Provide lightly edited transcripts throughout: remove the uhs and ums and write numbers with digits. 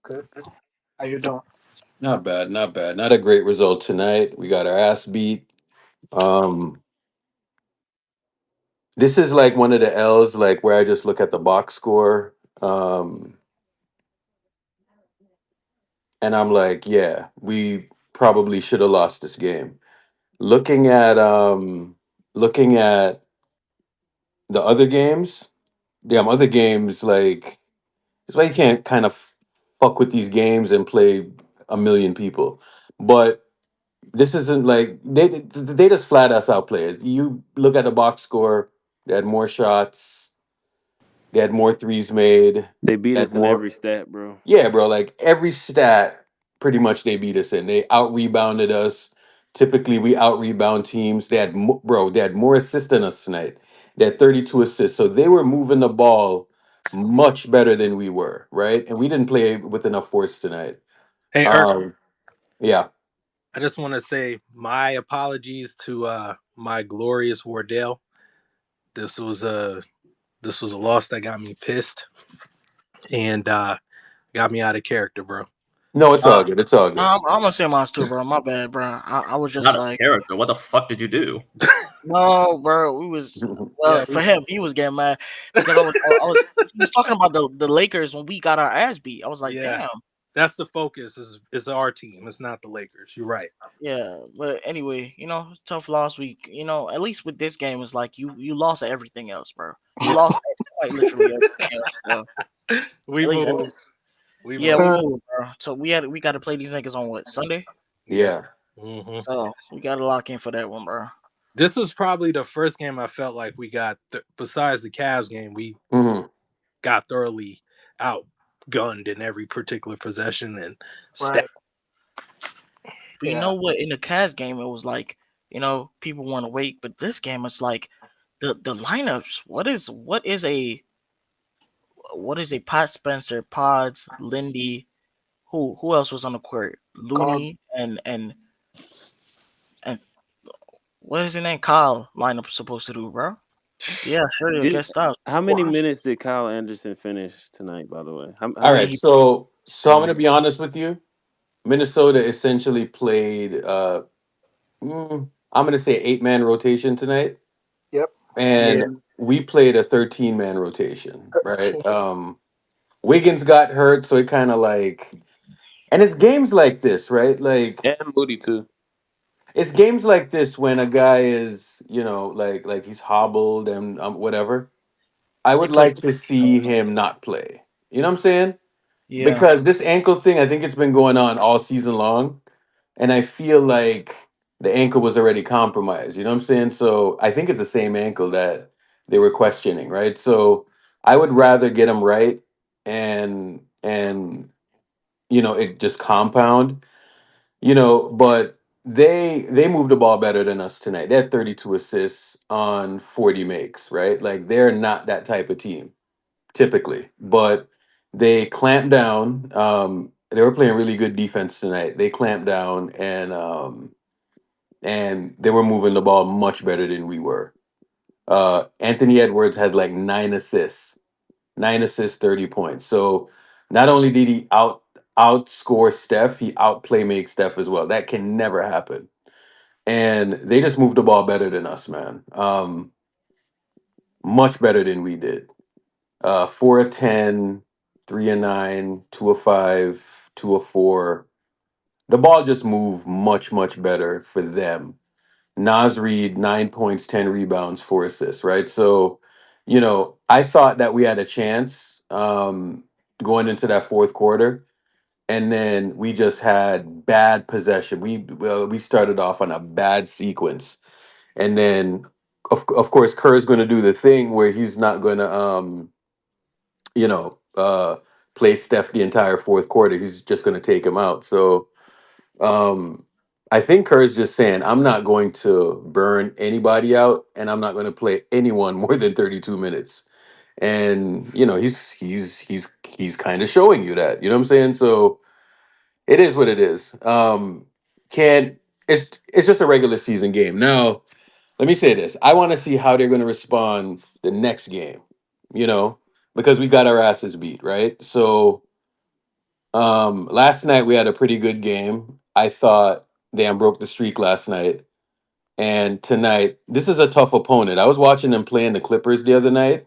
Good. How you doing? Not bad, not bad. Not a great result tonight. We got our ass beat. Um, this is like one of the L's, like where I just look at the box score, um, and I'm like, yeah, we probably should have lost this game. Looking at looking at the other games, damn other games, like it's why you can't kind of fuck with these games and play a million people. But this isn't like they just flat us outplay it. You look at the box score; they had more shots, they had more threes made, They beat they had us in more. every stat, bro. Yeah, bro. Like every stat, pretty much they beat us in. They out rebounded us. Typically, we out rebound teams. Bro. They had more assists than us tonight. They had 32 assists, so they were moving the ball much better than we were, right? And we didn't play with enough force tonight. Hey, Irk. Um, yeah. I just want to say my apologies to my glorious Wardell. This was a this was a loss that got me pissed and got me out of character, bro. No, it's all Uh, good. It's all good. I'm gonna say mine too, bro. My bad, bro. I was just Not a like, character. What the fuck did you do? no, bro. We was yeah, well for him. He was getting mad because I was he was talking about the Lakers when we got our ass beat. I was like, yeah. damn. That's the focus. Is our team. It's not the Lakers. You're right. Yeah, but anyway, tough loss week. At least with this game, it's like you lost everything else, bro. You lost quite literally everything else. So We at move. least, We yeah, move. we moved, bro. So we got to play these niggas on what Sunday. Yeah. Yeah. hmm So we got to lock in for that one, bro. This was probably the first game I felt like we got. Besides the Cavs game, we Hmm. got thoroughly outgunned in every particular possession and stat. Right. But you Yeah. know what? In the Cavs game, it was like people want to wait, but this game it's like the lineups. What is a Pot Spencer, Pods, Lindy? Who else was on the court? Called Looney and what is his name? Kyle lineup supposed to do, bro? Yeah, sure. I Did guess that. how many minutes did Kyle Anderson finish tonight? By the way, how All I mean, right. much? he. So I'm Mhm. gonna be honest with you. Minnesota essentially played. I'm gonna say 8-man rotation tonight, Yep. Yeah. and we played a 13-man rotation, right? 13. Wiggins got hurt, so it kind of like, and it's games like this, right? Like And Moody too. it's games like this when a guy is, like he's hobbled and whatever. I They would played. like to see him not play. You know what I'm saying? Yeah, Because this ankle thing, I think it's been going on all season long, and I feel like the ankle was already compromised. You know what I'm saying? So I think it's the same ankle that they were questioning, right? So I would rather get him right and it just compound. But they moved the ball better than us tonight. They had 32 assists on 40 makes, right? Like they're not that type of team typically, but they clamped down. They were playing really good defense tonight. They clamped down and they were moving the ball much better than we were. Anthony Edwards had like 9 assists, 30 points. So not only did he outscore Steph, he outplay make Steph as well. That can never happen. And they just moved the ball better than us, man. Much better than we did. 4 of 10, 3 of 9, 2 of 5, 2 of 4. The ball just moved much, much better for them. Nas Reed, 9 points, 10 rebounds, 4 assists, right? So, I thought that we had a chance going into that fourth quarter. And then we just had bad possession. We started off on a bad sequence. And then, of course, Kerr's going to do the thing where he's not going to, you know, uh, play Steph the entire fourth quarter. He's just going to take him out. So um, I think Kerr's just saying, I'm not going to burn anybody out, and I'm not going to play anyone more than 32 minutes. And he's kind of showing you that. You know what I'm saying? So it is what it is. Can It's just a regular season game. Now, let me say this. I want to see how they're going to respond the next game, you know, because we got our asses beat, right? So Last night we had a pretty good game. I thought, damn, broke the streak last night. And tonight, this is a tough opponent. I was watching them playing the Clippers the other night,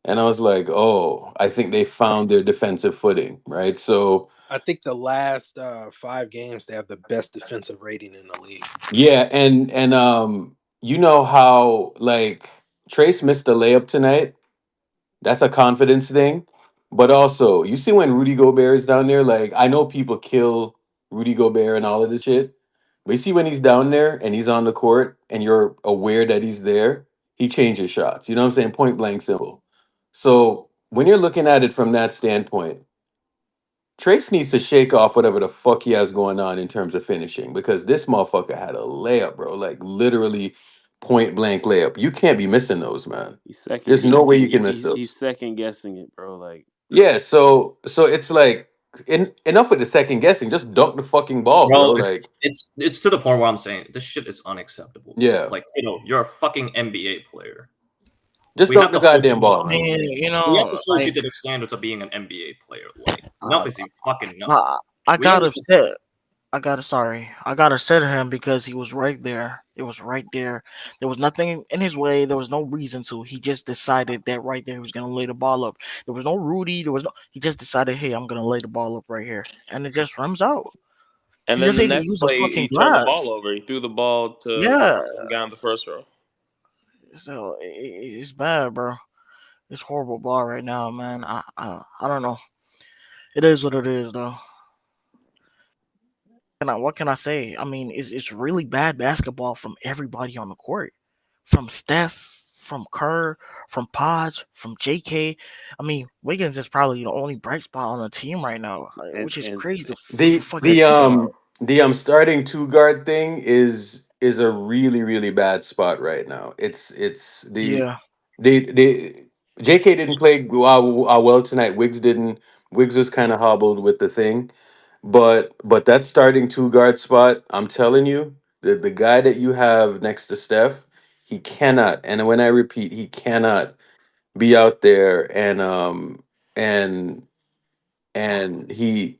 and I was like, oh, I think they found their defensive footing, right? So I think the last 5 games they have the best defensive rating in the league. yeah, and you know how like Trace missed a layup tonight. That's a confidence thing. But also, you see when Rudy Gobert is down there, like I know people kill Rudy Gobert and all of this shit. But you see when he's down there and he's on the court and you're aware that he's there, he changes shots. You know what I'm saying? Point blank simple. So when you're looking at it from that standpoint, Trace needs to shake off whatever the fuck he has going on in terms of finishing because this motherfucker had a layup, bro. Like literally point blank layup. You can't be missing those, man. He's second. There's no way you can miss He's those. second guessing it, bro. Like Yeah, so it's like enough with the second guessing. Just dunk the fucking ball, bro. Bro, Like, it's to the point where I'm saying this shit is unacceptable. yeah, Like, you're a fucking NBA player. just We dunk have the to hold you goddamn to the ball, I man. mean, standard. We have to hold you to the standards of being an NBA player. Like, uh, enough is fucking enough. I We got only- upset. I got upset at him because he was right there. It was right there. There was nothing in his way. There was no reason to. He just decided that right there he was gonna lay the ball up. There was no Rudy. There was no. He just decided, hey, I'm gonna lay the ball up right here, and it just runs out. and He then the doesn't even next use the play fucking he turned the glass. ball over. He threw the ball to Yeah. some guy in the first row. So it's bad, bro. It's horrible ball right now, man. I don't know. It is what it is, though. What can I say? I mean, it's really bad basketball from everybody on the court, from Steph, from Kerr, from Podge, from JK. I mean, Wiggins is probably the only bright spot on the team right now, And which is and crazy to The fucking the think about. um the starting two guard thing is a really really bad spot right now. It's the Yeah, they JK didn't play well tonight. Wiggs didn't. Wiggs was kind of hobbled with the thing. But that starting two guard spot, I'm telling you, the guy that you have next to Steph, he cannot, and when I repeat, he cannot be out there and he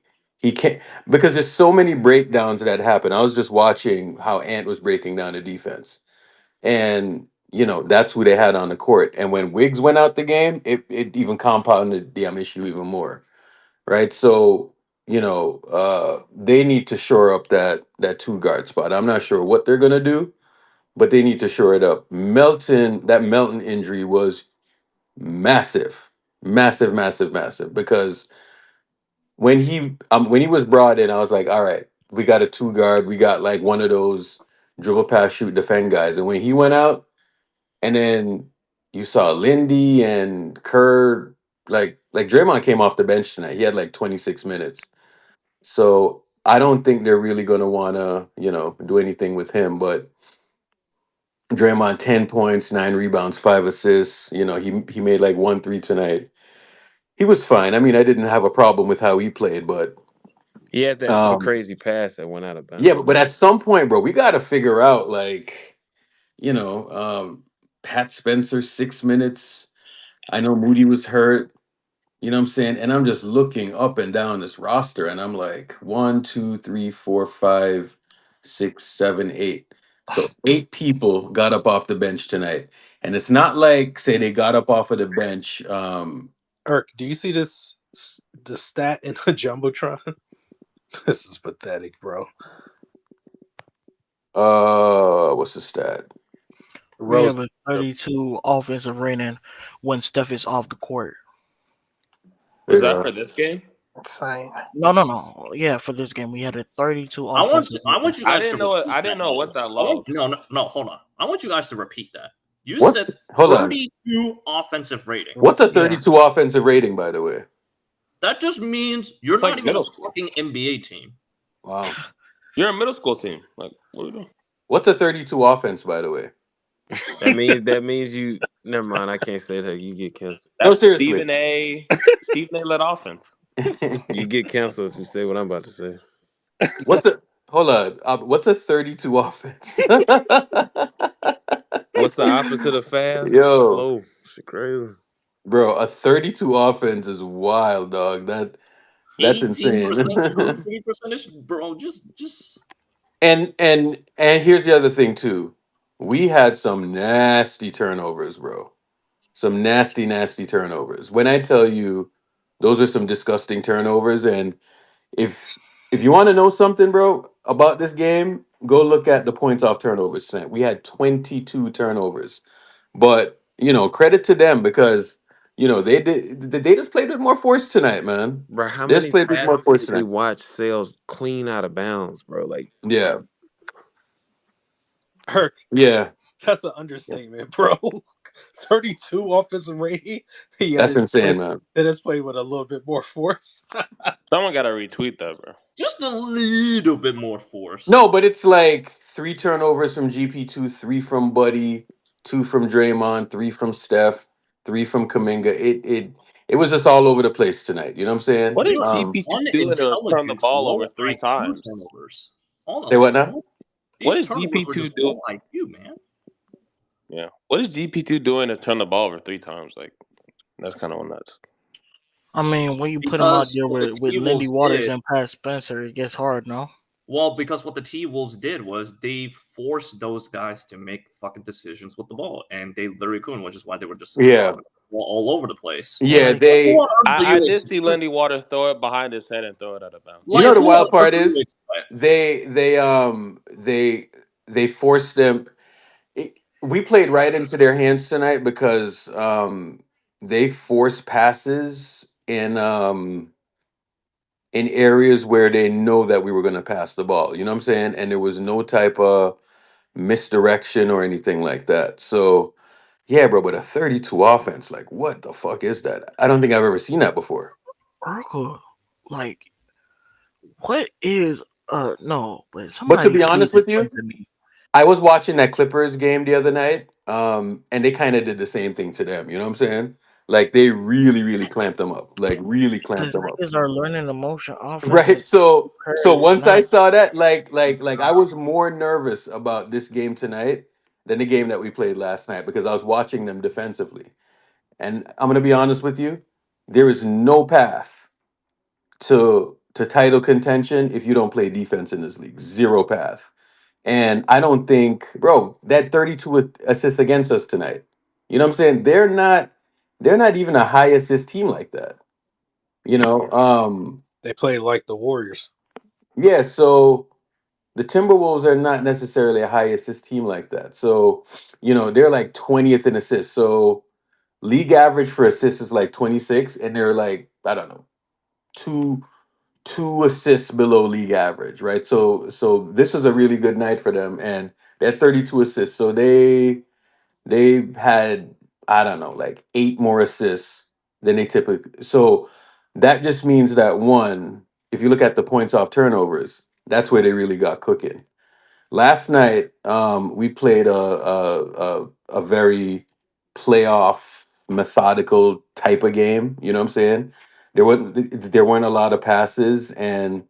can't because there's so many breakdowns that happen. I was just watching how Ant was breaking down the defense. And that's who they had on the court. And when Wiggs went out the game, it even compounded the damn issue even more, right? So they need to shore up that two guard spot. I'm not sure what they're gonna do, but they need to shore it up. Melton injury was massive, massive, massive, massive. Because when he was brought in, I was like, all right, we got a two guard, we got like one of those dribble pass shoot defend guys. And when he went out, and then you saw Lindy and Kerr, like Draymond came off the bench tonight. He had like 26 minutes. So I don't think they're really going to want to, do anything with him. But Draymond, 10 points, 9 rebounds, 5 assists. He made like 1 3 tonight. He was fine. I mean, I didn't have a problem with how he played, but he had that um, crazy pass that went out of yeah, bounds. but at some point, bro, we got to figure out like, Pat Spencer, 6 minutes. I know Moody was hurt. You know what I'm saying? And I'm just looking up and down this roster, and I'm like, one, two, three, four, five, six, seven, eight. So 8 people got up off the bench tonight. And it's not like, say, they got up off of the bench. Irk, do you see the stat in the jumbotron? This is pathetic, bro. What's the stat? we Rose. have a 32 offensive rating when Steph is off the court. Was that Yeah. for this game? Insane. No. Yeah, for this game we had a 32 I want offensive I rating. want you I guys didn't to know it. repeat I that didn't know what numbers. that low. No, hold on. I want you guys to repeat that. You What? said Hold on. 32 offensive rating. What's a Yeah. 32 offensive rating, by the way? That just means you're It's not like even a middle school. fucking NBA team. Wow. You're a middle school team. Like, what are we doing? What's a 32 offense, by the way? That means you. Never mind. I can't say that. You get canceled. No, That's seriously. Stephen A. led offense. You get canceled if you say what I'm about to say. What's a hold on? What's a 32 offense? What's the opposite of fast? Yo, Slow. Shit crazy. bro, a 32 offense is wild, dog. That's 18% true insane. shooting percentage, bro. Just And here's the other thing too. We had some nasty turnovers, bro. Some nasty, nasty turnovers. When I tell you those are some disgusting turnovers, and if if you want to know something, bro, about this game, go look at the points off turnovers tonight. We had 22 turnovers. But, credit to them because, they just played with more force tonight, man. Bro, how They just many played with more passes force did we tonight. watch Sales clean out of bounds, bro? Like, Yeah. Kirk, Yeah. that's an understatement, bro. 32 offensive rating. Yeah, That's this play, insane, man. this play with a little bit more force. someone got to retweet that, bro. just a little bit more force. No, but it's like three turnovers from GP2, three from Buddy, two from Draymond, three from Steph, three from Kaminga. It was just all over the place tonight. You know what I'm saying? What They is are just GP2 doing to turn the unintelligent, ball over low three IQ times? turnovers. All Say of what them, now? bro. What These is turnovers were GP2 just doing? low IQ, man. Yeah. What is GP2 doing to turn the ball over three times? Like, that's kind of nuts. I mean, when you put him out Because there what the with T Lindy Wolves Waters did, and Pat Spencer, it gets hard, no? well, because what the T Wolves did was they forced those guys to make fucking decisions with the ball, and they literally couldn't, which is why they were just Yeah. dropping the ball all over the place. Yeah, Like, they What else do I you did see expect? Lindy Waters throw it behind his head and throw it out of bounds. you know Like, the who wild else part do you is expect? they forced them. We played right into their hands tonight because they forced passes in areas where they know that we were going to pass the ball. You know what I'm saying? And there was no type of misdirection or anything like that. So yeah, bro, but a 32 offense, like what the fuck is that? I don't think I've ever seen that before. Urkel, like, what is no? But But to somebody be please honest with you, explain to me. I was watching that Clippers game the other night, and they kind of did the same thing to them. You know what I'm saying? Like they really, really clamped them up. Like really clamped Because them up. niggas are learning the motion offense, Right. and So Kerr so is once I not. saw that, like I was more nervous about this game tonight than the game that we played last night because I was watching them defensively. And I'm gonna be honest with you, there is no path to title contention if you don't play defense in this league. Zero path. And I don't think, bro, that 32 assists against us tonight. You know what I'm saying? They're not even a high assist team like that. You know, They played like the Warriors. yeah, so the Timberwolves are not necessarily a high assist team like that. So, they're like 20th in assists. So league average for assists is like 26, and they're like, I don't know, two assists below league average, right? So this was a really good night for them, and they had 32 assists. So they had, I don't know, like eight more assists than they typically. So that just means that one, if you look at the points off turnovers, that's where they really got cooking. Last night, we played a very playoff methodical type of game. You know what I'm saying? There weren't a lot of passes, and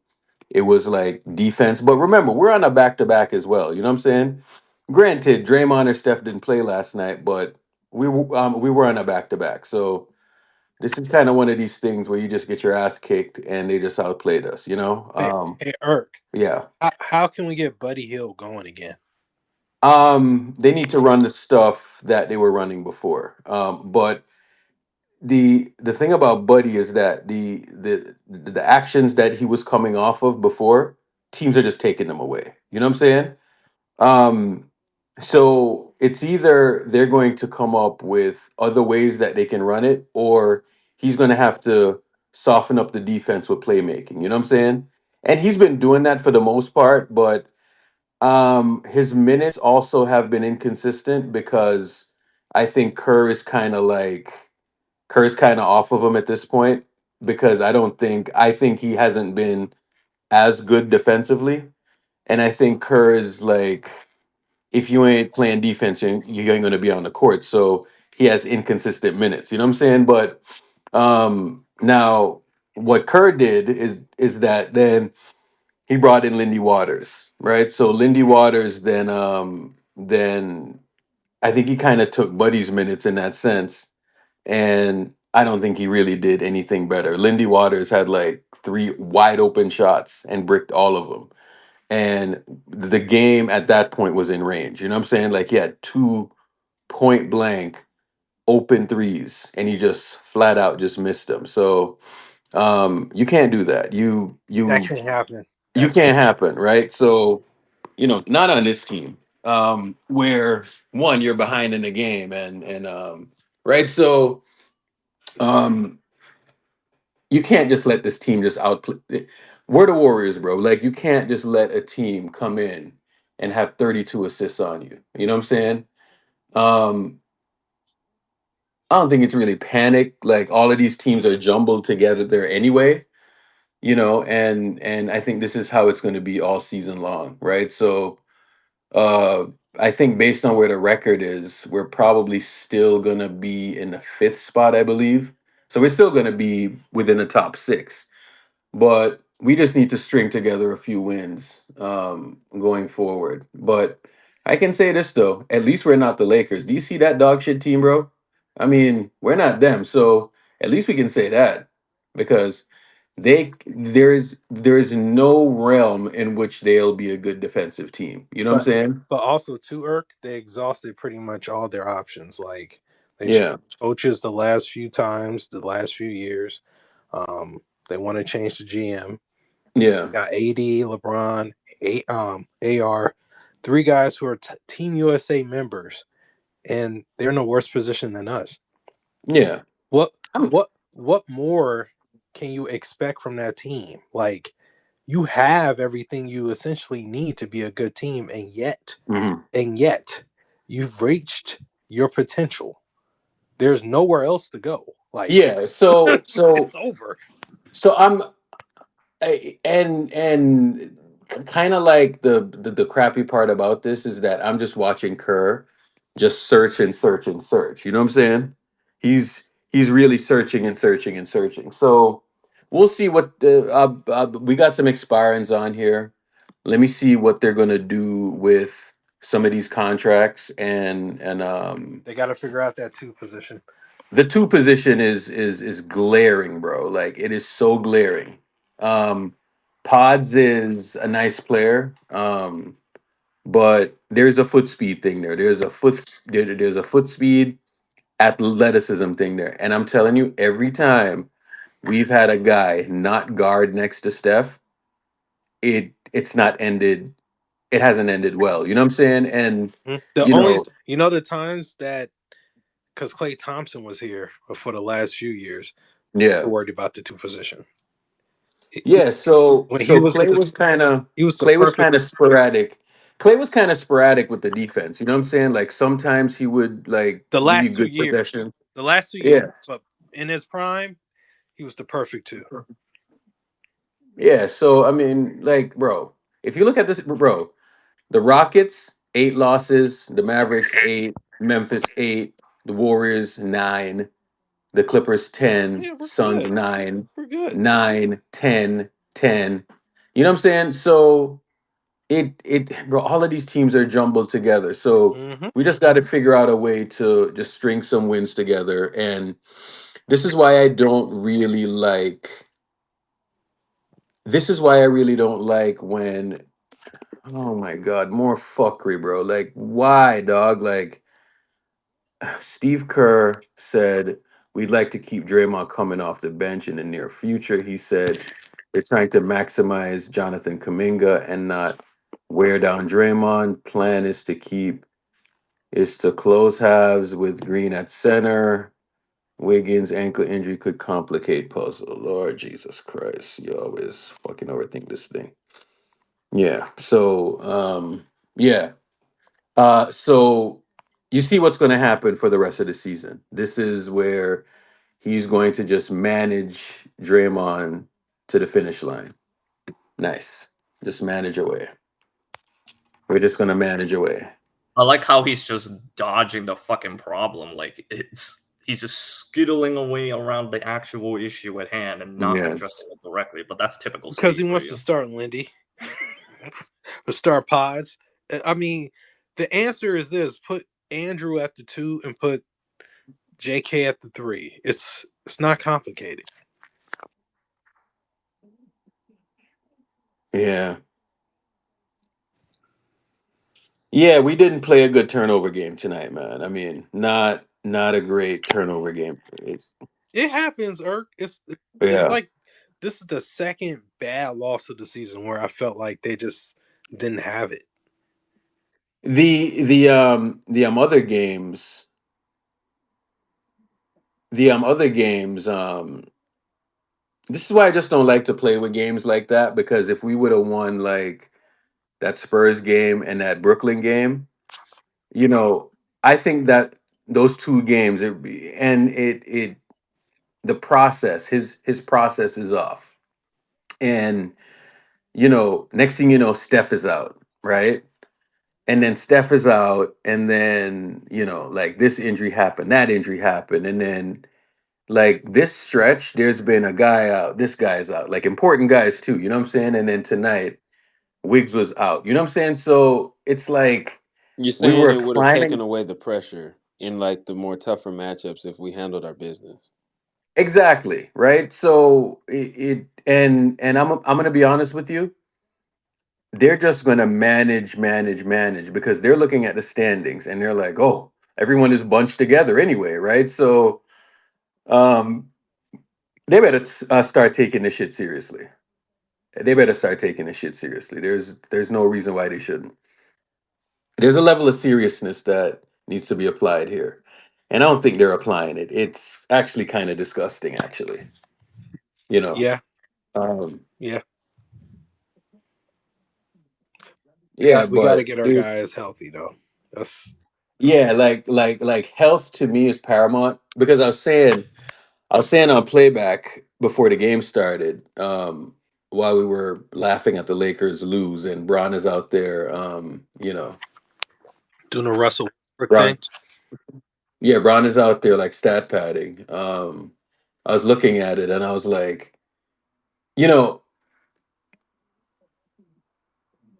it was like defense. But remember, we're on a back to back as well. You know what I'm saying? Granted, Draymond or Steph didn't play last night, but we were on a back to back. So this is kind of one of these things where you just get your ass kicked, and they just outplayed us. Hey, hey Irk, Yeah. how can we get Buddy Hill going again? They need to run the stuff that they were running before. But the thing about Buddy is that the actions that he was coming off of before, teams are just taking them away. You know what I'm saying? Um, so it's either they're going to come up with other ways that they can run it, or he's going to have to soften up the defense with playmaking. You know what I'm saying? And he's been doing that for the most part, but his minutes also have been inconsistent because I think Kerr's kind of off of him at this point because I think he hasn't been as good defensively, and I think Kerr is like, if you ain't playing defense, you ain't going to be on the court. So he has inconsistent minutes. You know what I'm saying? But now what Kerr did is that then he brought in Lindy Waters, right? So Lindy Waters then I think he kind of took Buddy's minutes in that sense, and I don't think he really did anything better. Lindy Waters had like 3 wide open shots and bricked all of them. And the game at that point was in range. You know what I'm saying? Like he had 2 point blank open threes and he just flat out just missed them. So you can't do that. That can't happen. You That's can't happen, right? So, not on this team. Where one, you're behind in the game and right. So um you can't just let this team just outplay. We're the Warriors, bro. Like you can't just let a team come in and have 32 assists on you. You know what I'm saying? Um, I don't think it's really panic. Like all of these teams are jumbled together there anyway. And I think this is how it's going to be all season long, right? So uh, I think based on where the record is, we're probably still going to be in the fifth spot, I believe. So we're still going to be within the top six. But we just need to string together a few wins going forward. But I can say this though, at least we're not the Lakers. Do you see that dog shit team, bro? I mean, we're not them, so at least we can say that because there is no realm in which they'll be a good defensive team. You know what I'm but saying? but also too, Irk, they exhausted pretty much all their options. Like they changed Yeah, coaches the last few times, the last few years. They want to change the GM. yeah, Got AD, LeBron, AR, three guys who are Team USA members, and they're in a worse position than us. yeah. What I'm, what more can you expect from that team? Like you have everything you essentially need to be a good team, mhm. and yet you've reached your potential. There's nowhere else to go. Like Yeah. So it's so over. so I'm and kind of like the crappy part about this is that I'm just watching Kerr just search and search and search. You know what I'm saying? He's really searching and searching and searching. So we'll see what we got some expirings on here. Let me see what they're gonna do with some of these contracts and They got to figure out that two position. the two position is glaring, bro. Like it is so glaring. Um, Pods is a nice player, but there's a foot speed thing there. There's a foot speed athleticism thing there, and I'm telling you, every time we've had a guy not guard next to Steph, it's not ended. It hasn't ended well. You know what I'm saying? And The you only know, the times that because Clay Thompson was here for the last few years, yeah. we're worried about the two position. Yeah, so When he so was his, he was the Clay was perfect kind of sporadic. Clay was kind of sporadic with the defense. You know what I'm saying? Like sometimes he would like the give you last 2 good years. possession. The last 2 years, Yeah. but in his prime, he was the perfect two. Yeah, so I mean, like, bro, if you look at this, bro, the Rockets 8 losses, the Mavericks 8, Memphis 8, the Warriors 9, the Clippers 10, Yeah, we're Suns good. 9, We're good. 9, 10, 10. You know what I'm saying? So it bro, all of these teams are jumbled together. So Hmm. we just got to figure out a way to just string some wins together. And this is why I don't really like this is why I really don't like when oh my god, more fuckery, bro. Like why, dog? Like Steve Kerr said we'd like to keep Draymond coming off the bench in the near future. He said they're trying to maximize Jonathan Kuminga and not wear down Draymond. Plan is to close halves with Green at center. Wiggins' ankle injury could complicate puzzle. Lord Jesus Christ. You always fucking overthink this thing. Yeah. Yeah. So you see what's going to happen for the rest of the season. This is where he's going to just manage Draymond to the finish line. Nice. Just manage away. We're just going to manage away. I like how he's just dodging the fucking problem. Like he's just skittling away around the actual issue at hand and not Yeah. addressing it directly. But that's typical Because he Steve for wants to you. start Lindy or start Pods. I mean, the answer is this: put Andrew at the two and put JK at the three. It's not complicated. Yeah. Yeah, we didn't play a good turnover game tonight, man. I mean, not a great turnover game. It happens, Irk. It's Yeah. like this is the second bad loss of the season where I felt like they just didn't have it. The other games other games this is why I just don't like to play with games like that, because if we would have won like that Spurs game and that Brooklyn game, you know, I think that those two games it the process, his process is off. And next thing you know, Steph is out, right? And then Steph is out, and then, like this injury happened, that injury happened, and then like this stretch, there's been a guy out, this guy's out, like important guys too, you know what I'm saying? And then tonight, Wiggs was out, you know what I'm saying? So it's like You're we saying were it would have taken climbing. away the pressure in like the more tougher matchups if we handled our business. Exactly, right? So and I'm gonna be honest with you, they're just gonna manage because they're looking at the standings and they're like, oh, everyone is bunched together anyway, right? So um they better start taking this shit seriously. They better start taking this shit seriously. There's no reason why they shouldn't. There's a level of seriousness that needs to be applied here. And I don't think they're applying it. It's actually kind of disgusting, actually. You know. Yeah, Um, yeah. yeah, We got to but get our guys healthy though. That's yeah, like health to me is paramount, because I was saying on playback before the game started, while we were laughing at the Lakers lose, and Bron is out there, doing a Russell Westbrook Bron thing. yeah, Bron is out there like stat padding. I was looking at it and I was like, you know,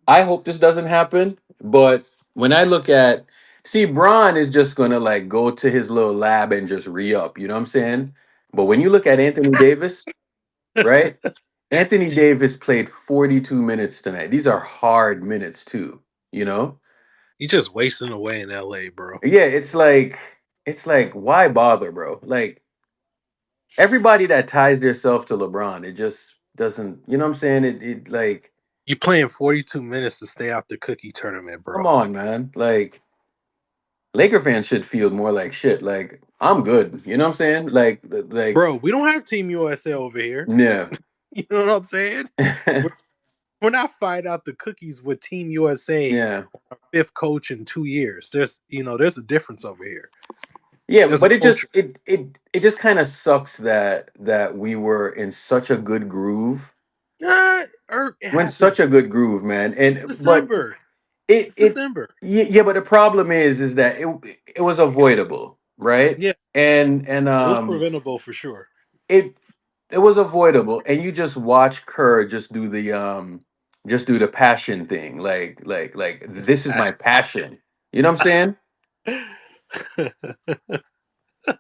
I hope this doesn't happen. But when I look at, see, Bron is just gonna like go to his little lab and just re up. You know what I'm saying? But when you look at Anthony Davis, right? Anthony Davis played 42 minutes tonight. These are hard minutes too. You know? He's just wasting away in LA, bro. Yeah, it's like why bother, bro? Like everybody that ties themselves to LeBron, it just doesn't. You know what I'm saying? It like, You playing 42 minutes to stay out the cookie tournament, come bro. on, man. Like Laker fans should feel more like shit. Like I'm good. You know what I'm saying? Like Bro, we don't have Team USA over here. yeah, You know what I'm saying? We're, we're not fighting out the cookies with Team USA, yeah, fifth coach in 2 years. There's a difference over here. yeah. There's a But it culture. just it just kind of sucks that we were in such a good groove. It We're in such happens. a good groove, man. It's And but December. it It's it December. yeah, but the problem is that it was avoidable, right? Yeah, And it was preventable for sure. it it was avoidable, and you just watch Kerr just do the passion thing, like this is my passion, you know what I'm saying?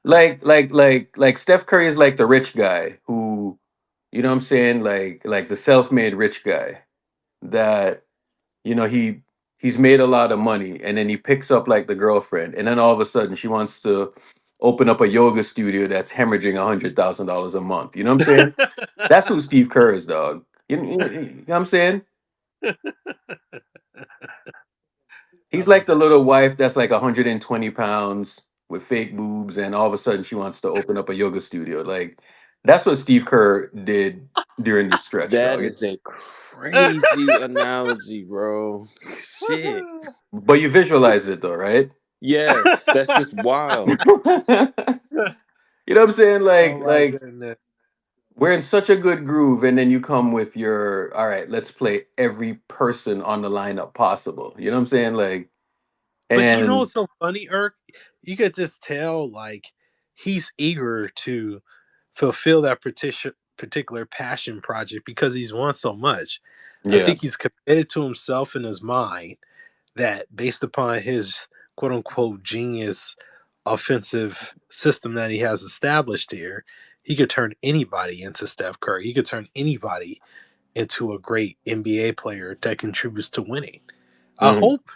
Like Steph Curry is like the rich guy who, you know what I'm saying, like the self-made rich guy that, he's made a lot of money, and then he picks up like the girlfriend, and then all of a sudden she wants to open up a yoga studio that's hemorrhaging $100,000 a month, you know what I'm saying? That's who Steve Kerr is, dog. You know what I'm saying? I He's like love the it. little wife that's like 120 pounds with fake boobs, and all of a sudden she wants to open up a yoga studio. Like, that's what Steve Kerr did during this stretch, That dog. is It's a crazy analogy, bro. Shit. But you visualized it though, right? Yes, that's just You wild. know what I'm saying? Oh my Like goodness. we're in such a good groove, and then you come with your, all right, let's play every person on the lineup possible. You know what I'm saying? Like, But you know and what's so funny, Irk? You could just tell like he's eager to fulfill that particular passion project because he's won so much. I yeah, think he's committed to himself in his mind that based upon his quote unquote genius offensive system that he has established here, he could turn anybody into Steph Curry. He could turn anybody into a great NBA player that contributes to winning. I Mhm. hope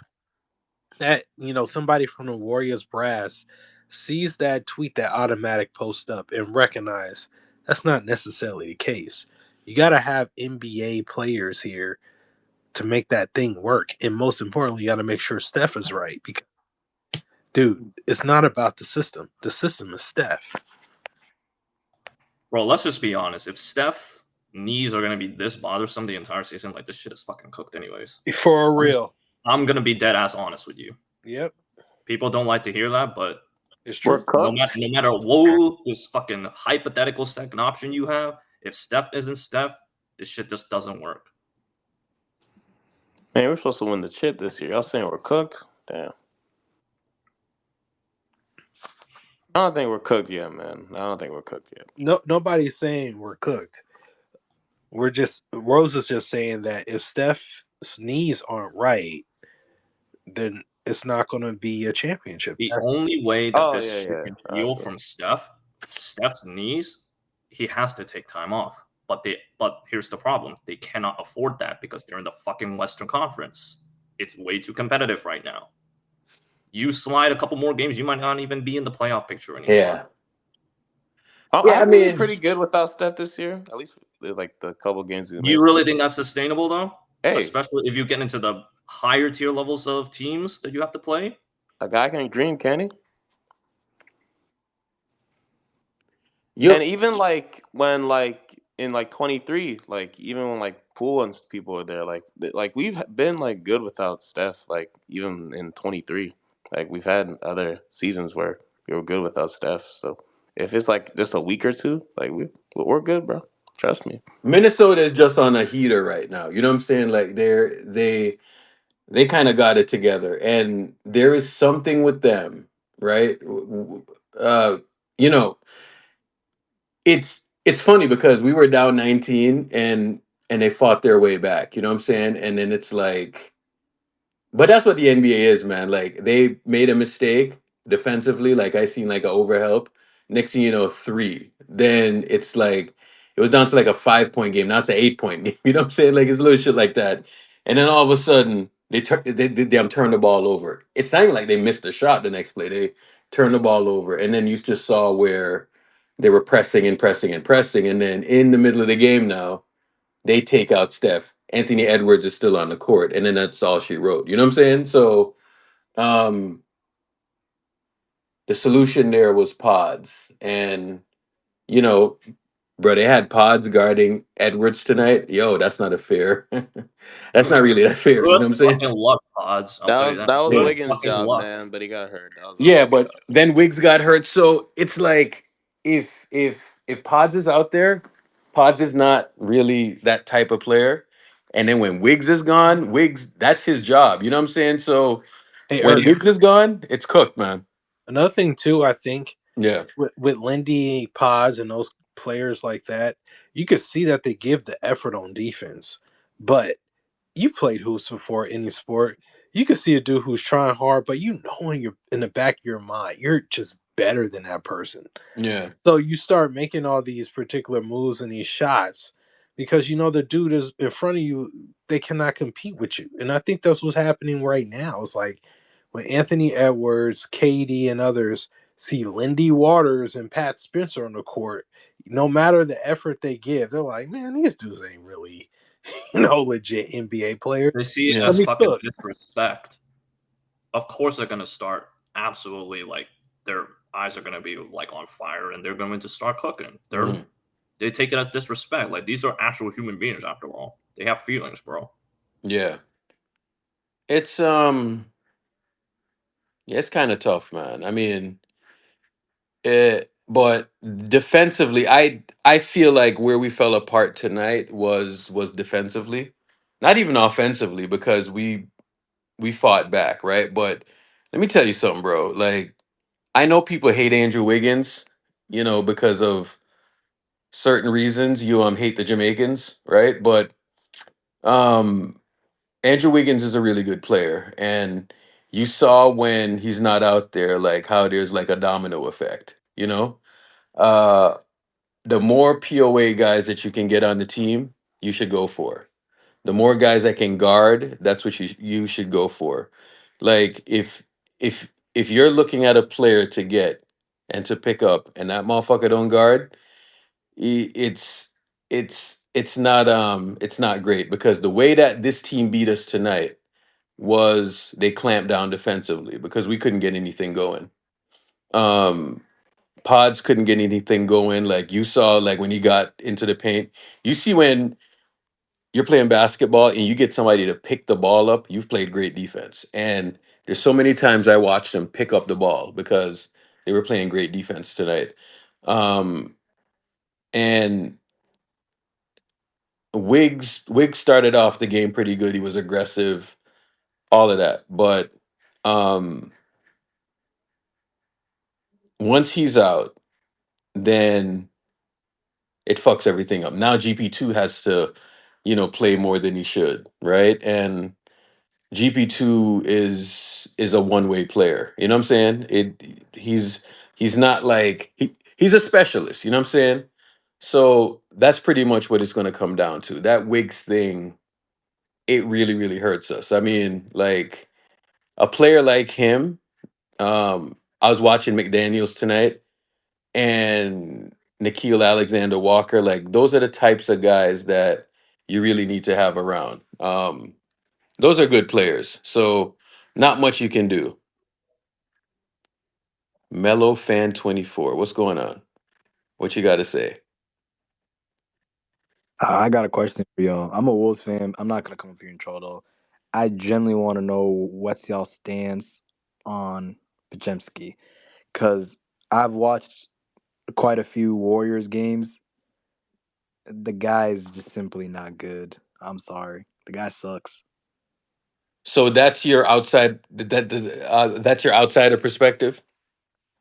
that somebody from the Warriors brass sees that tweet, that automatic post up, and recognize that's not necessarily the case. You got to have NBA players here to make that thing work, and most importantly, you got to make sure Steph is right. Because, dude, it's not about the system. The system is Steph. Bro, let's just be honest. If Steph knees are gonna be this bothersome the entire season, like this shit is fucking cooked anyways. For real. I'm gonna be dead ass honest with you. Yep, People don't like to hear that, but it's We're true. no cooked. matter what this fucking hypothetical second option you have, if Steph isn't Steph, this shit just doesn't work. Man, we're supposed to win the chip this year. Y'all saying we're cooked? Damn. I don't think we're cooked yet, man. I don't think we're cooked yet. No, nobody's saying we're cooked. Rose is just saying that if Steph's knees aren't right, then it's not going to be a championship. The only way that Oh this yeah, shit yeah. can All right, heal yeah. from Steph's knees, he has to take time off. But here's the problem: they cannot afford that because they're in the fucking Western Conference. It's way too competitive right now. You slide a couple more games, you might not even be in the playoff picture anymore. Yeah. I Yeah, I think we'll be mean, pretty good without Steph this year. At least like the couple games we You missed. really think that's sustainable, though? Hey, Especially if you get into the higher tier levels of teams that you have to play? a guy can dream, can he? And you even like when like in like 23, like even when like Poole and people are there, like we've been like good without Steph. Like even in 23, like we've had other seasons where we were good without Steph. So if it's like just a week or two, like we're good, bro. Trust me. Minnesota is just on a heater right now. You know what I'm saying? Like they kind of got it together, and there is something with them, right? Uh, you know, it's funny because we were down 19 and they fought their way back. You know what I'm saying? And then it's like, but that's what the NBA is, man. Like they made a mistake defensively. Like I seen like a overhelp. Next thing you know, three. Then it's like it was down to like a 5 point game, not to 8 point game. You know what I'm saying? Like it's little shit like that. And then all of a sudden they damn turn the ball over. It's not even like they missed a shot the next play. They turned the ball over, and then you just saw where they were pressing and pressing and pressing, and then in the middle of the game now they take out Steph. Anthony Edwards is still on the court, and then that's all she wrote. You know what I'm saying? So um, the solution there was pods, and you know, bro, they had pods guarding Edwards tonight. Yo, that's not a fair. That's not really that fair. You Good know what I'm saying? fucking luck, Pods. I'll tell you that. That was Yeah. Good Wiggins' fucking job, luck. man, but he got hurt. That was on Yeah, Wiggins' but job. then Wiggs got hurt, so it's like if Pods is out there, Pods is not really that type of player. And then when Wiggs is gone, Wiggs, that's his job. You know what I'm saying? So Hey, when Irv, Wiggs is gone, it's cooked, man. another thing too, I think Yeah. with Lindy, Paz, and those players like that, you could see that they give the effort on defense. But you played hoops before any sport. You can see a dude who's trying hard, but in the back of your mind, you're just better than that person. Yeah. So you start making all these particular moves and these shots because the dude is in front of you, they cannot compete with you. And I think that's what's happening right now. It's like when Anthony Edwards, KD, and others see Lindy Waters and Pat Spencer on the court, no matter the effort they give, they're like, man, these dudes ain't really, legit NBA players. They see it Yeah. Let as me fucking cook. disrespect. Of course they're gonna start absolutely like their eyes are gonna be like on fire and they're going to start cooking. Mhm. They take it as disrespect. Like these are actual human beings after all. They have feelings, bro. Yeah. It's yeah, it's kind of tough, man. I mean, but defensively, I feel like where we fell apart tonight was defensively, not even offensively, because we fought back, right? But let me tell you something, bro. Like I know people hate Andrew Wiggins, because of certain reasons. You hate the Jamaicans, right? But um Andrew Wiggins is a really good player, and you saw when he's not out there, like how there's like a domino effect, you know. Uh, the more POA guys that you can get on the team, you should go for. The more guys that can guard, that's what you should go for. Like if you're looking at a player to get and to pick up, and that motherfucker don't guard, it's it's not great because the way that this team beat us tonight was they clamped down defensively because we couldn't get anything going. Um, Pods couldn't get anything going. Like you saw, like when he got into the paint, you see when you're playing basketball and you get somebody to pick the ball up, you've played great defense. And there's so many times I watched them pick up the ball because they were playing great defense tonight. Um, and Wiggs started off the game pretty good. He was aggressive, all of that. But um, once he's out, then it fucks everything up. Now GP2 has to, play more than he should, right? And GP2 is a one-way player. You know what I'm saying? He's not like he's a specialist, you know what I'm saying? So that's pretty much what it's gonna come down to. That Wiggs thing, it really, really hurts us. I mean, like a player like him, I was watching McDaniels tonight and Nikhil Alexander Walker, like those are the types of guys that you really need to have around. Those are good players. So not much you can do. Mellow Fan 24. What's going on? What you got to say? I got a question for y'all. I'm a Wolves fan. I'm not gonna come up here and troll though. I genuinely want to know what's y'all stance on Pajemski, because I've watched quite a few Warriors games. The guy is just simply not good. I'm sorry, the guy sucks. So that's your that's your outsider perspective.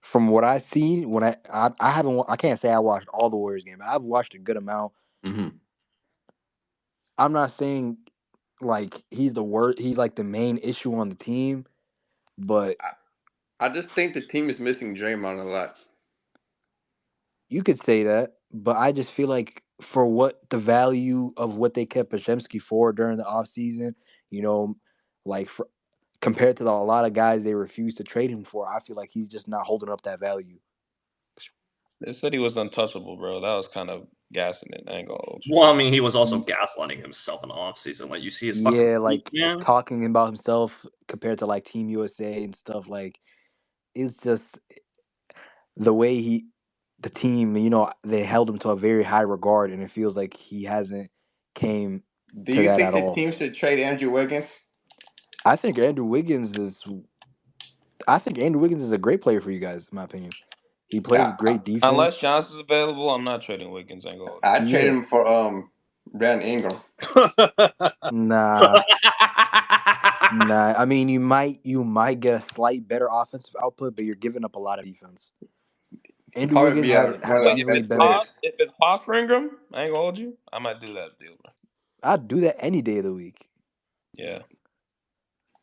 From what I see, when I haven't, I can't say I watched all the Warriors game, but I've watched a good amount. Hmm. I'm not saying like he's the worst. He's like the main issue on the team, but I just think the team is missing Draymond a lot. you could say that. But I just feel like for what the value of what they kept Pajemski for during the offseason, you know, like compared to a lot of guys they refused to trade him for, I feel like he's just not holding up that value. They said he was untouchable, bro. That was kind of gassing it. I ain't gonna hold you. Well, I mean, he was also gaslighting himself in the offseason. Like, you see his fucking Yeah, tweets, like man. talking about himself compared to like Team USA and stuff. Like it's just the way the team, they held him to a very high regard, and it feels like he hasn't came Do to you that think at the all. team should trade Andrew Wiggins? I think Andrew Wiggins is. I think Andrew Wiggins is a great player for you guys, in my opinion. He plays Yeah, great defense. Unless Johnson's available, I'm not trading Wiggins. I ain't gonna hold I trade Yeah, him for Brandon Ingram. nah, nah. I mean, you might get a slight better offensive output, but you're giving up a lot of defense. He'd Andrew probably Wiggins be has one has of But the if easily best it's been the. pos, players. if it's pos for Ingram, I ain't gonna hold you. I might do that deal, bro. I'd do that any day of the week. Yeah.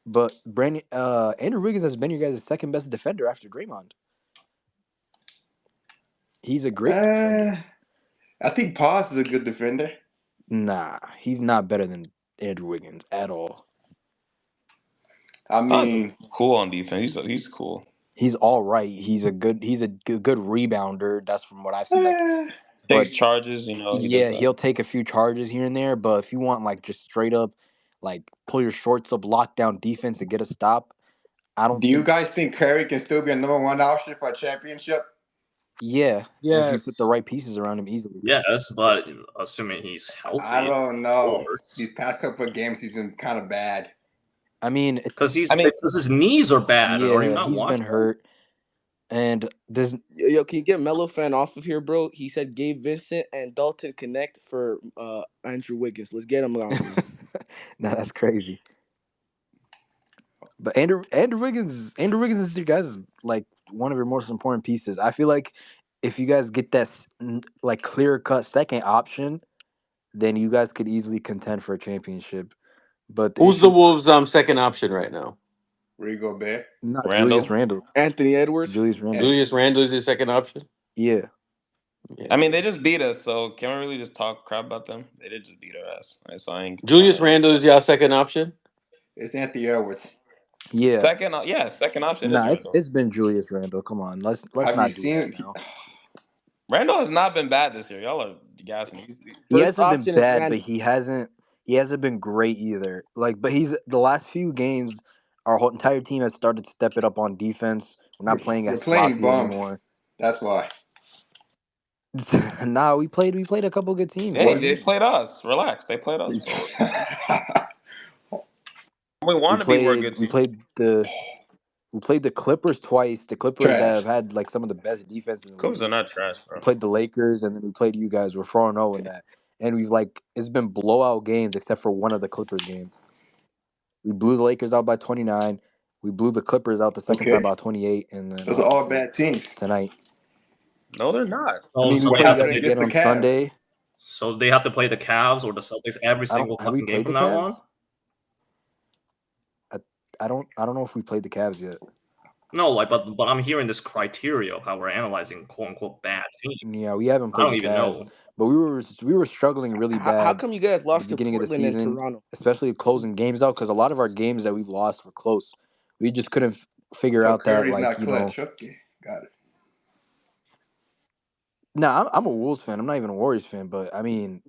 But Andrew Wiggins has been your guys' second best defender after Draymond. He's a great defender. I think Paz is a good defender. Nah, he's not better than Andrew Wiggins at all. I Pos is mean, cool on defense. He's cool. He's all right. He's a good rebounder. That's from what I've seen. Like, eh, Takes but charges. He does yeah, that. he'll take a few charges here and there. But if you want like just straight up, like pull your shorts up, lock down defense and get a stop, I don't do you think. guys think Curry can still be a number one option for a championship? Yeah, if you put the Yes. right pieces around him, easily. Yes, but assuming he's I healthy, of don't know. course. These past couple of games, he's been kind of bad. I mean, I mean, Because his knees are bad. Are you yeah, not he's been watching him? hurt, and there's Yo, can you get Mellow fan off of here, bro? He said Gabe Vincent and Dalton connect for Andrew Wiggins. Let's get him on here. no, that's crazy. But Andrew Wiggins is your guys like one of your most important pieces. I feel like if you guys get that like clear cut second option, then you guys could easily contend for a championship. But the Who's the issue, Wolves' second option right now? Rigo Bear. not Julius Randall. Randle. Anthony Edwards. Julius Randle. And Julius Randle is your second option. Yeah, Yeah. I mean, they just beat us, so can we really just talk crap about them? They did just beat our ass. Right, so I ain't. Julius Randle is y'all second option. It's Anthony Edwards. Yeah. Second, yeah, second option is Nah, it's Randall. it's been Julius Randle. Come on, let's Have you not do that seen? now. Randall has not been bad this year. Y'all are gassing. He First hasn't been option is bad, but Randall. he hasn't been great either. Like, but he's the last few games, our whole entire team has started to step it up on defense. We're not playing We're as playing sloppy bums. anymore. That's why. Nah, we played a couple good teams, Hey, What? they man. played us. Relax. They played us. So we We want to be. We're a played good we team. played the we played the Clippers twice. The Clippers that Trash. have had like some of the best defense in the Clippers are league. not trash, We bro. played the Lakers, and then we played you guys. We're 4-0 in Okay. that, and we've like it's been blowout games except for one of the Clippers games. We blew the Lakers out by 29. We blew the Clippers out the second time Okay. by 28, and then Those are all obviously bad teams. tonight. No, they're not. I Oh, mean, we so What they play you have to happened guys play. against again the on Cavs? Sunday. So they have to play the Cavs or the Celtics every I don't. single Have we fucking game played from the now Cavs? on. I, I don't know if we played the Cavs yet. No, like, but I'm hearing this criteria of how we're analyzing quote unquote bad teams. Yeah, we haven't I played don't the even Cavs, know. but we were struggling really How bad come you guys at the lost to beginning of the Portland and season, Toronto? especially closing games out because a lot of our games that we lost were close. We just couldn't figure So out that, Curry's like, not clutch. Okay, got it. nah, I'm a Wolves fan. I'm not even a Warriors fan, but I mean,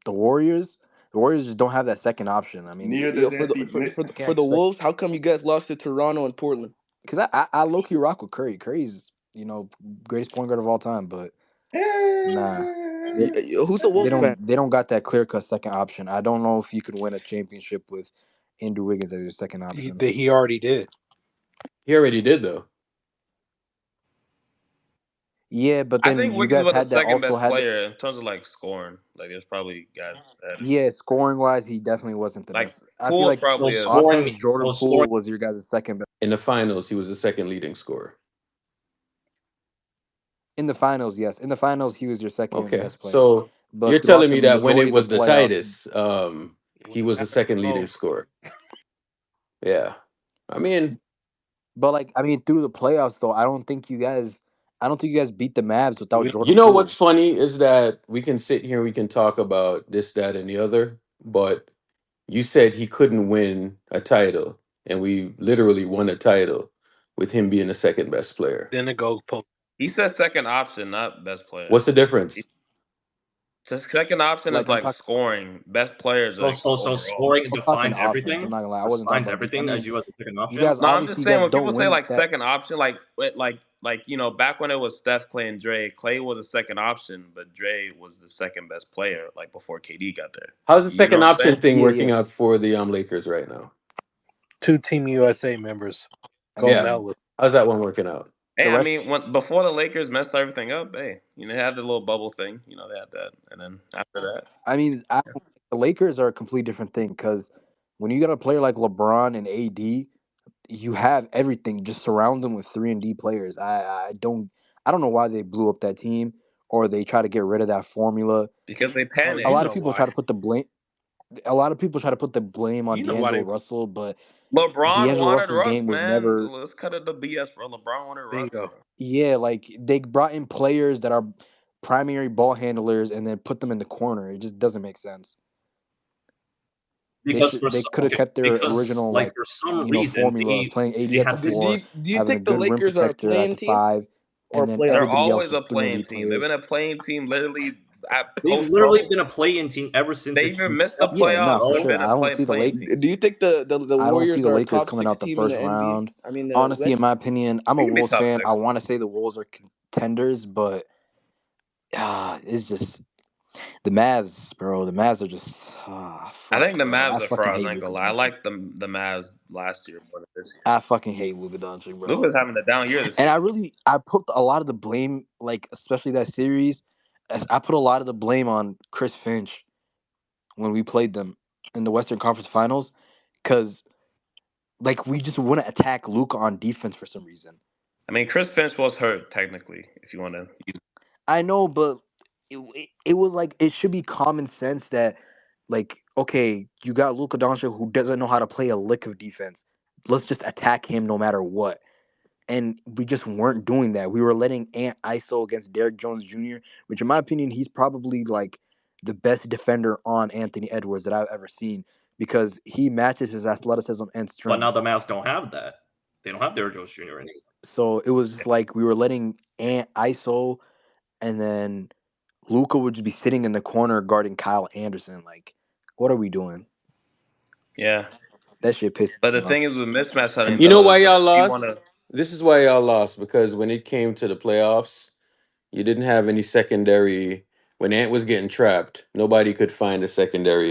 the Warriors, the Warriors just don't have that second option. I mean, Neither Yo, does for the Anthony. I can't for the expect Wolves, how come you guys lost to Toronto and Portland? because I low key rock with Curry. Curry's greatest point guard of all time, but nah, they Who's the they Wolves fan? don't got that clear cut second option. I don't know if you could win a championship with Andrew Wiggins as your second option. He already did. He already did though. Yeah, but I then think you Wiggins guys was the had that second also best had player in terms of like scoring. Like, there's probably guys that yeah, scoring wise, he definitely wasn't the like best. I feel Poole's like So probably a scoring, offense, Jordan so scoring. Poole was your guys' second best. In the finals, he was the second leading scorer. In the finals, yes. In the finals, he was your second Okay, best player. so you're But throughout telling the me that when majority it of the was the playoffs, tightest, It he was was the second leading close. scorer. Yeah, I mean, but like I mean, through the playoffs though, I don't think you guys beat the Mavs without We you Jordan know what's Poole. funny is that we can sit here, we can talk about this, that, and the other, but you said he couldn't win a title, and we literally won a title with him being the second best player. didn't go post. he said second option, not best player. What's the difference? The second option is Like I'm like talking scoring. Best players So like so so overall. scoring I'm talking defines offense. I'm everything. not gonna lie. I wasn't talking Defines about I everything as mean, you as a second you option. guys No, I'm obviously just you saying guys when people don't say win like that. second option, like back when it was Steph, Clay, and Dre. Clay was a second option, but Dre was the second best player like before KD got there. How's the You know second what I'm saying? option thing Yeah, working yeah. out for the Lakers right now? Two Team USA members. I Go Yeah, mean, Mellis. how's that one working out? Hey, the I rest mean, when before the Lakers messed everything up, hey, they had the little bubble thing. They had that, and then after that, I mean, yeah. the Lakers are a completely different thing because when you got a player like LeBron and AD, you have everything. Just surround them with 3-and-D players. I don't know why they blew up that team or they try to get rid of that formula. Because they Oh, A panicked. you lot of know people why? try to put the blame. A lot of people try to put the blame on You know why D'Angelo they Russell, but LeBron D'Angelo wanted Russell's Russ, game was man. never. Let's cut it the BS, bro. LeBron wanted Russ, bingo. bro. Yeah, like they brought in players that are primary ball handlers and then put them in the corner. It just doesn't make sense. Because They could have kept their because original like like for some reason formula of playing they AD at the had Do, do this. you 4, do you having a think the good rim Lakers are a protector at playing the team 5, or a and then playoff They're team? everybody else always was a 3-and-D playing team. They've players. been a playing team literally at They've post literally bubble. been a play-in team ever since They the even missed the 2000s, Yeah, no, playoffs for and sure. bro. been a I don't see the playing Lake. team. Do you think the I don't see Warriors the are a Lakers top coming six out the team in the first NBA? round. I mean the Honestly, in West. my opinion, I'm a They can be Wolves top fan. I six. want to say the Wolves are contenders, but it's just the Mavs, bro. The Mavs are just I fuck, think the bro. Mavs I are fucking frauds. hate I ain't gonna Luka lie. I Doncic. like the Mavs last year more than this year. I fucking hate Luka Doncic, bro. Luka's having a down year this And year. I put a lot of the blame, like especially that series. I put a lot of the blame on Chris Finch when we played them in the Western Conference Finals, because like we just wouldn't attack Luka on defense for some reason. I mean, Chris Finch was hurt technically. If you want to, I know, but it was like it should be common sense that like okay, you got Luka Doncic who doesn't know how to play a lick of defense. Let's just attack him no matter what. and we just weren't doing that. We were letting Ant ISO against Derrick Jones Jr., which in my opinion, he's probably like the best defender on Anthony Edwards that I've ever seen because he matches his athleticism and But now strength. the Mavs don't have that. They don't have Derrick Jones Jr. anymore. So it was like we were letting Ant ISO, and then Luka would just be sitting in the corner guarding Kyle Anderson. Like, what are we doing? Yeah, That shit pisses but the me off. thing is with mismatch hunting And You know though why is like y'all you want to. lost? This is why y'all lost because when it came to the playoffs, you didn't have any secondary. When Ant was getting trapped, nobody could find a secondary.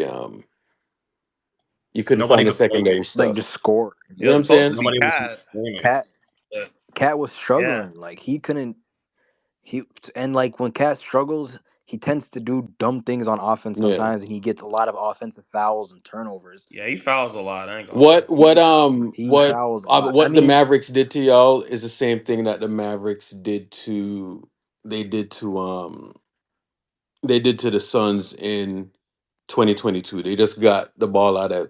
You couldn't Nobody find the could play secondary make. like stuff. just score. You know It what was I'm supposed to saying? be Nobody was Cat, play make. Cat but Cat was yeah, struggling. Like he couldn't. He and like when Cat struggles, he tends to do dumb things on offense Yeah. sometimes, and he gets a lot of offensive fouls and turnovers. yeah, he fouls a lot. I ain't gonna lie. What what um He what fouls a lot. I what the mean, Mavericks did to y'all is the same thing that the Mavericks did to they did to they did to the Suns in 2022. They just got the ball out of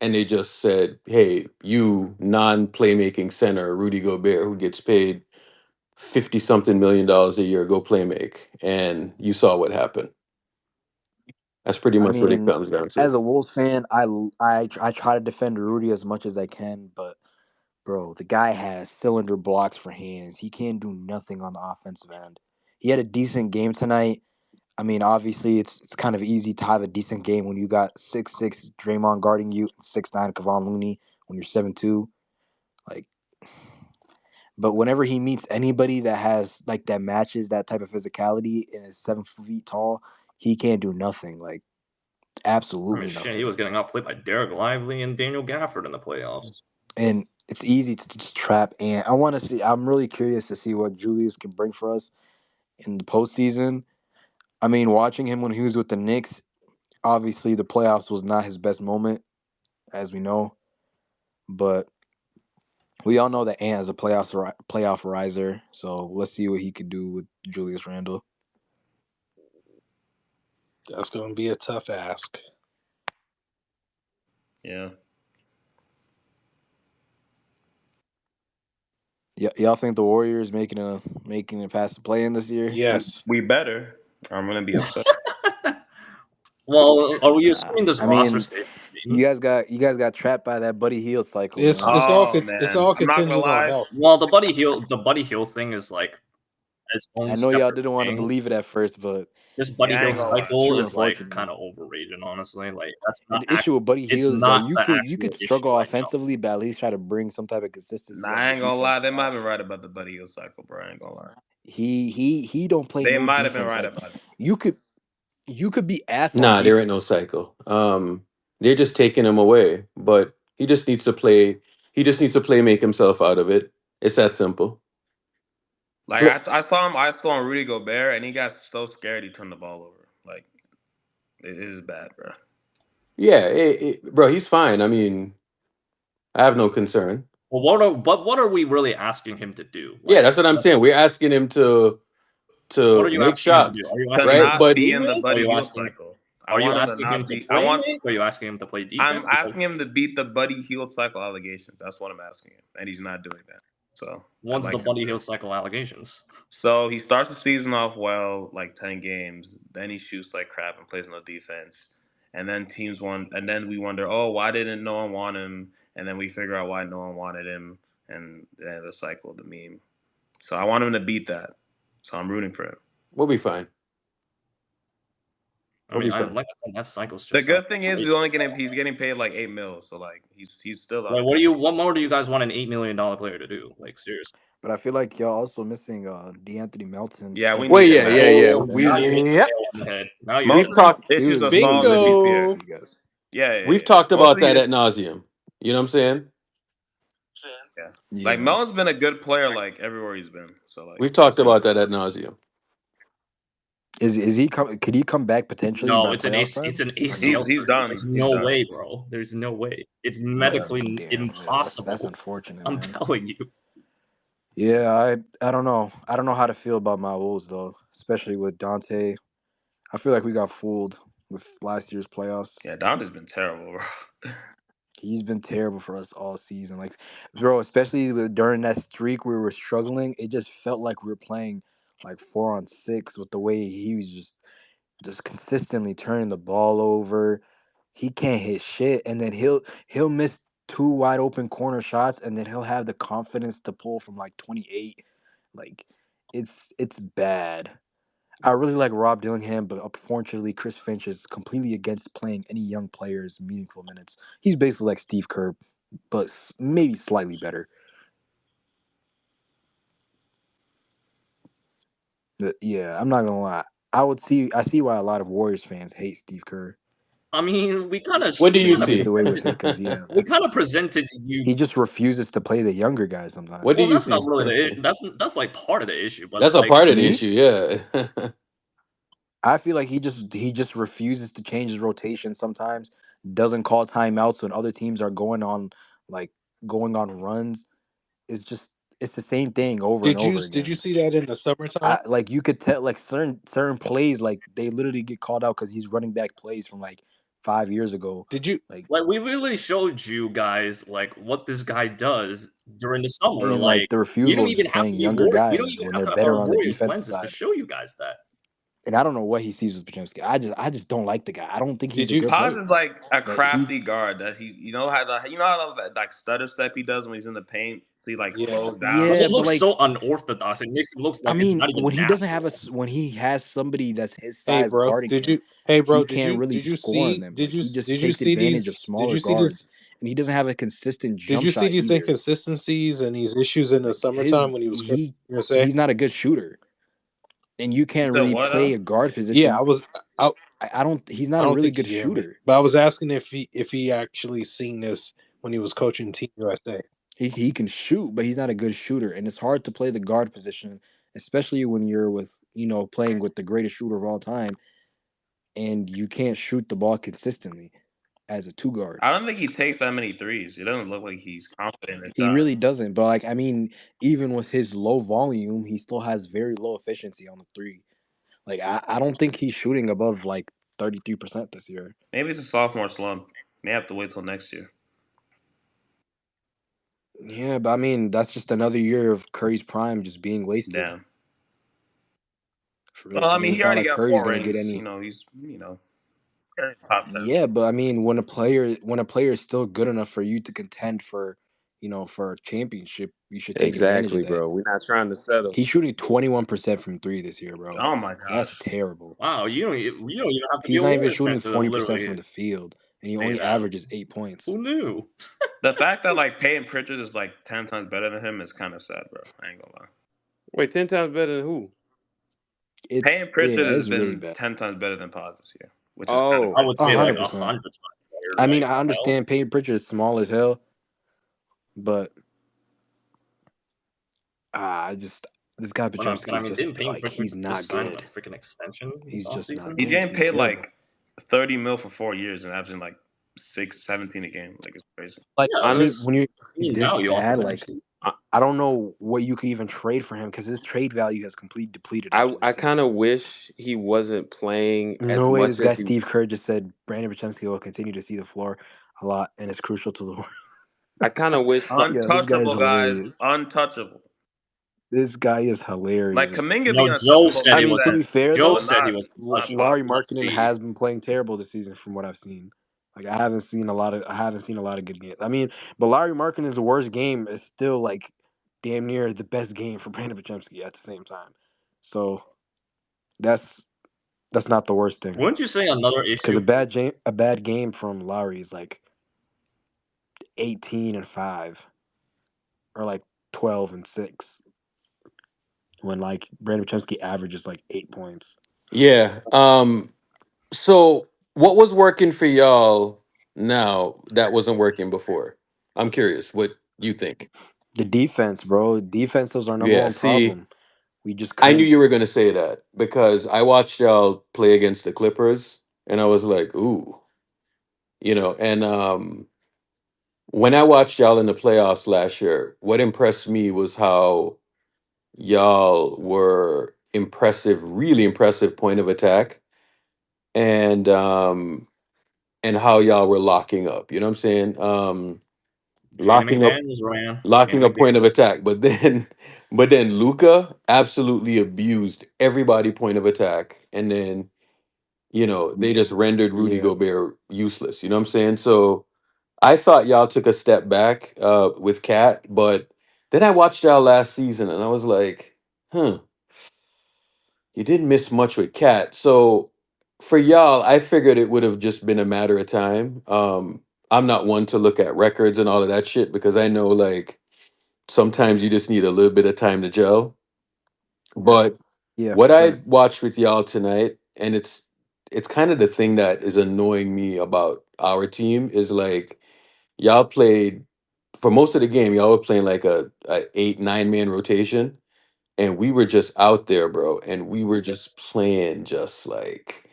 and they just said, "Hey, you non-playmaking center Rudy Gobert who gets paid 50 something $1 million a year, go play make." And you saw what happened. That's pretty I much what it mean, comes down to. as a Wolves fan, I try to defend Rudy as much as I can, but bro, the guy has cylinder blocks for hands. He can't do nothing on the offensive end. He had a decent game tonight. I mean, obviously, it's kind of easy to have a decent game when you got 6'6" Draymond guarding you, 6'9" Kevon Looney when you're 7'2". Like, but whenever he meets anybody that has like that matches that type of physicality and is 7 feet tall, he can't do nothing. Like, I mean, absolutely shit, he nothing. was getting outplayed by Derek Lively and Daniel Gafford in the playoffs. And it's easy to just trap. And I want to see. I'm really curious to see what Julius can bring for us in the postseason. I mean, watching him when he was with the Knicks, obviously the playoffs was not his best moment, as we know. But we all know that Ant is a playoff riser. So let's see what he could do with Julius Randle. That's going to be a tough ask. Yeah, Y'all think the Warriors making it past the play in this year? Yes. we better. I'm gonna be upset. Well, are we Nah. assuming this I roster mean, stays the same? you guys got trapped by that Buddy Hield cycle, It's man. it's all Oh it's man, all I'm not gonna contingent on lie. health. Well, the Buddy Hill thing is like its own I know y'all separate didn't want to thing. believe it at first, but This Buddy Yeah, I Hill ain't gonna lie. it's cycle true, is like unfortunately. kind of overrated, honestly. Like that's And not the issue actually. with Buddy It's Hield is that not you the could you actual could issue struggle right now. offensively, but at least try to bring some type of Nah, consistency on I the ain't gonna lie. defense They might side. have been right about the Buddy Hill cycle, bro. I ain't gonna lie. He don't play They no might have been defense. right Like about it. you could you could be ass on Nah, there ain't defense. no cycle. They're just taking him away, but he just needs to play. He just needs to play, make himself out of it. It's that simple. Like Look, I saw him. I saw him Rudy Gobert, and he got so scared he turned the ball over. Like it is bad, bro. Yeah, bro, he's fine. I mean, I have no concern. Well, what are we really asking him to do? Yeah, Like, that's what I'm saying. We're asking him what to are you make asking him to do? shots, Are you To asking him right? to not But play be in the make? Are Buddy you Hield asking? cycle. I Are you want him to asking him not to be. play make? Or are you asking him to play I'm defense? Because asking him to beat the Buddy Hield cycle allegations. That's what I'm asking him, and he's not doing that. So I'd what's the like him Buddy to. Hill cycle allegations? So he starts the season off well, like 10 games. Then he shoots like crap and plays no defense. And then teams want, and then we wonder, oh, why didn't no one want him? And then we figure out why no one wanted him, and the cycle, the meme. So I want him to beat that. So I'm rooting for him. we'll be fine. I We'll mean, be fine. like I said, that cycle's The just good thing is outrageous. he's getting paid like 8 mil. So like he's still on a Like, good. what more do you guys want an $8 million player to do? Like, seriously. but I feel like y'all also missing DeAnthony Melton Yeah, we as Well, need him yeah, bad. yeah, yeah. Oh, defense. now you hit the Yep. nail on the head. Now you hit We've the Most of nail. talked. his He issues was are he was solved really this good year. for Bingo. you guys. Yeah, yeah, We've yeah. talked about Mostly that at his. nauseum. You know what I'm saying? Yeah. Like Yeah. Melon's been a good player like everywhere he's been. So like We've we'll talked see what about he that at does. nauseum. Is he come? Could he come back potentially No, by playoff it's time an or ACL no? He's surgery. done. There's He's no done. way, bro. There's no way. It's Oh medically damn! Yeah, that's impossible. unfortunate, I'm man. telling you. Yeah, I don't know. I don't know how to feel about my Wolves though, especially with Dante. I feel like we got fooled with last year's playoffs. Yeah, Donda's been terrible, bro. He's been terrible for us all season. Like, bro, especially during that streak we were struggling, it just felt like we were playing like 4-on-6 with the way he was just consistently turning the ball over. He can't hit shit, and then he'll miss two wide open corner shots, and then he'll have the confidence to pull from like 28. Like, it's bad. I really like Rob Dillingham, but unfortunately, Chris Finch is completely against playing any young players meaningful minutes. He's basically like Steve Kerr, but maybe slightly better. Yeah, I'm not gonna lie. I see why a lot of Warriors fans hate Steve Kerr. I mean, What do But you he gets see? away with it because he has. we kind of presented He you. just refuses to play the younger guys What do sometimes. Well, you that's not see? really that's like part of the issue, but That's a like part of the Me, issue, yeah. I feel like he just refuses to change his rotation sometimes. Doesn't call timeouts when other teams are like going on runs. It's just it's the same thing over and over Did you again. see that in the summertime? I like you could tell like certain plays like they literally get called out because he's running back plays from like 5 years ago. Did you Like we really showed you guys like what this guy does during the summer. and like Like the we refusal don't of even just have to playing be younger We don't guys even when have they're to have our better on the Warriors defensive lenses to side. show you guys that. And I don't know what he sees with Potemkin. I just don't like the guy. I don't think he's did a you good Paz player. is like a Like crafty guard that he, you know how that like stutter step he does when he's in the paint. So he like yeah. slows down. But yeah, it but looks like so unorthodox. It makes it look I like it's not mean, even natural. when he has somebody that's his Hey size bro, guarding him, hey bro, he can't really score on them. Like he just did you takes see advantage of these did smaller you see guards, this and he doesn't have a consistent did jump you see shot these either. inconsistencies and these issues in the Like his summertime when he was coaching he USA? he's not a good shooter, and you You can't said really what play else? a guard Yeah, position. I I don't. He's not I a don't really think you good can hear me. shooter. But I was asking if he actually seen this when he was coaching Team USA. He can shoot, but he's not a good shooter, and it's hard to play the guard position, especially when you're with playing with the greatest shooter of all time, and you can't shoot the ball consistently as a two guard. I don't think he takes that many threes. It doesn't look like he's confident in his He shot. really doesn't. But like I mean, even with his low volume, he still has very low efficiency on the three. Like I don't think he's shooting above like 33% this year. Maybe it's a sophomore slump. May have to wait till next year. Yeah, but I mean that's just another year of Curry's prime just being wasted. Damn. For Well, real. I I mean, mean, he it's not already like got Curry's four gonna get rings. any. He's top 10. Yeah, but I mean, when a player is still good enough for you to contend for a championship, you should take advantage of Exactly, that. bro. We're not trying to settle. He's shooting 21% from three this year, bro. Oh my That's gosh. terrible. Wow, you don't even have to be He's a not even Warriors fan shooting to 40% from literally the field, and he say only that. averages 8 points. Who knew? The fact that like Peyton Pritchard is like 10 times better than him is kind of sad, bro. I ain't gonna lie. Wait, 10 times better than who? It's Peyton yeah, Pritchard has it's really been bad. 10 times better than Paz this year, which is kind of I Oh, would crazy. A say like hundred a percent. hundred times better. I mean, Like I the hell? understand Peyton Pritchard is small as hell, but I just this guy But Pachemsky I is mean, didn't just Payne like Pritchard he's not just sign a good. freaking extension this He's just not offseason? He's good. getting He's paid terrible. like 30 mil for 4 years and averaging like 17 a game. Like it's crazy. Like Yeah, When honest, that's when you he's seeing this value off the bad, bench. like I, I don't know what you could even trade for him because his trade value has completely depleted after this I kind season. of wish he wasn't playing as No way, this much guy as he. Steve Kerr just said Brandon Pachemsky will continue to see the floor a lot and it's crucial to the. I kind of wish. But Yeah, this guy is Untouchable, guys. hilarious. Untouchable. This guy is Like hilarious. Kaminga no, being Joe untouchable said I he makes mean, was. to be sense, fair Joe but though, said he not was not untouchable. Larry Paz. Let's Markkinen see. has been playing terrible this season from what I've seen. Like I haven't seen a lot of good games. I mean, but Larry Markkinen's worst game is still like damn near the best game for Brandon Pachemsky at the same time. So that's that's not the worst thing. Wouldn't you say another Because issue? a bad game from Lowry is like 18-5 or like 12-6 when like Brandon Chesky averages like 8 points. Yeah. So what was working for y'all now that wasn't working before? I'm curious what you think. The defense, bro. Defense was our number Yeah. one See, problem. We just I knew couldn't. you were gonna say that because I watched y'all play against the Clippers, and I was like, ooh, and when I watched y'all in the playoffs last year, what impressed me was how y'all were impressive, really impressive point of attack. And and how y'all were locking up. You know what I'm saying? Jaden Locking up, McDaniels ran. locking Jaden up point of McDaniels. attack. But then Luca absolutely abused everybody point of attack, and then they just rendered Rudy Yeah. Gobert useless. You know what I'm saying? So I thought y'all took a step back with Cat, but then I watched y'all last season, and I was like, huh, you didn't miss much with Cat. So for y'all, I figured it would have just been a matter of time. I'm not one to look at records and all of that shit because I know like sometimes you just need a little bit of time to gel. But Yeah, for what sure. I watched with y'all tonight, and it's kind of the thing that is annoying me about our team is like y'all played for most of the game. Y'all were playing like a 8-9 man rotation, and we were just out there, bro, and we were just playing just like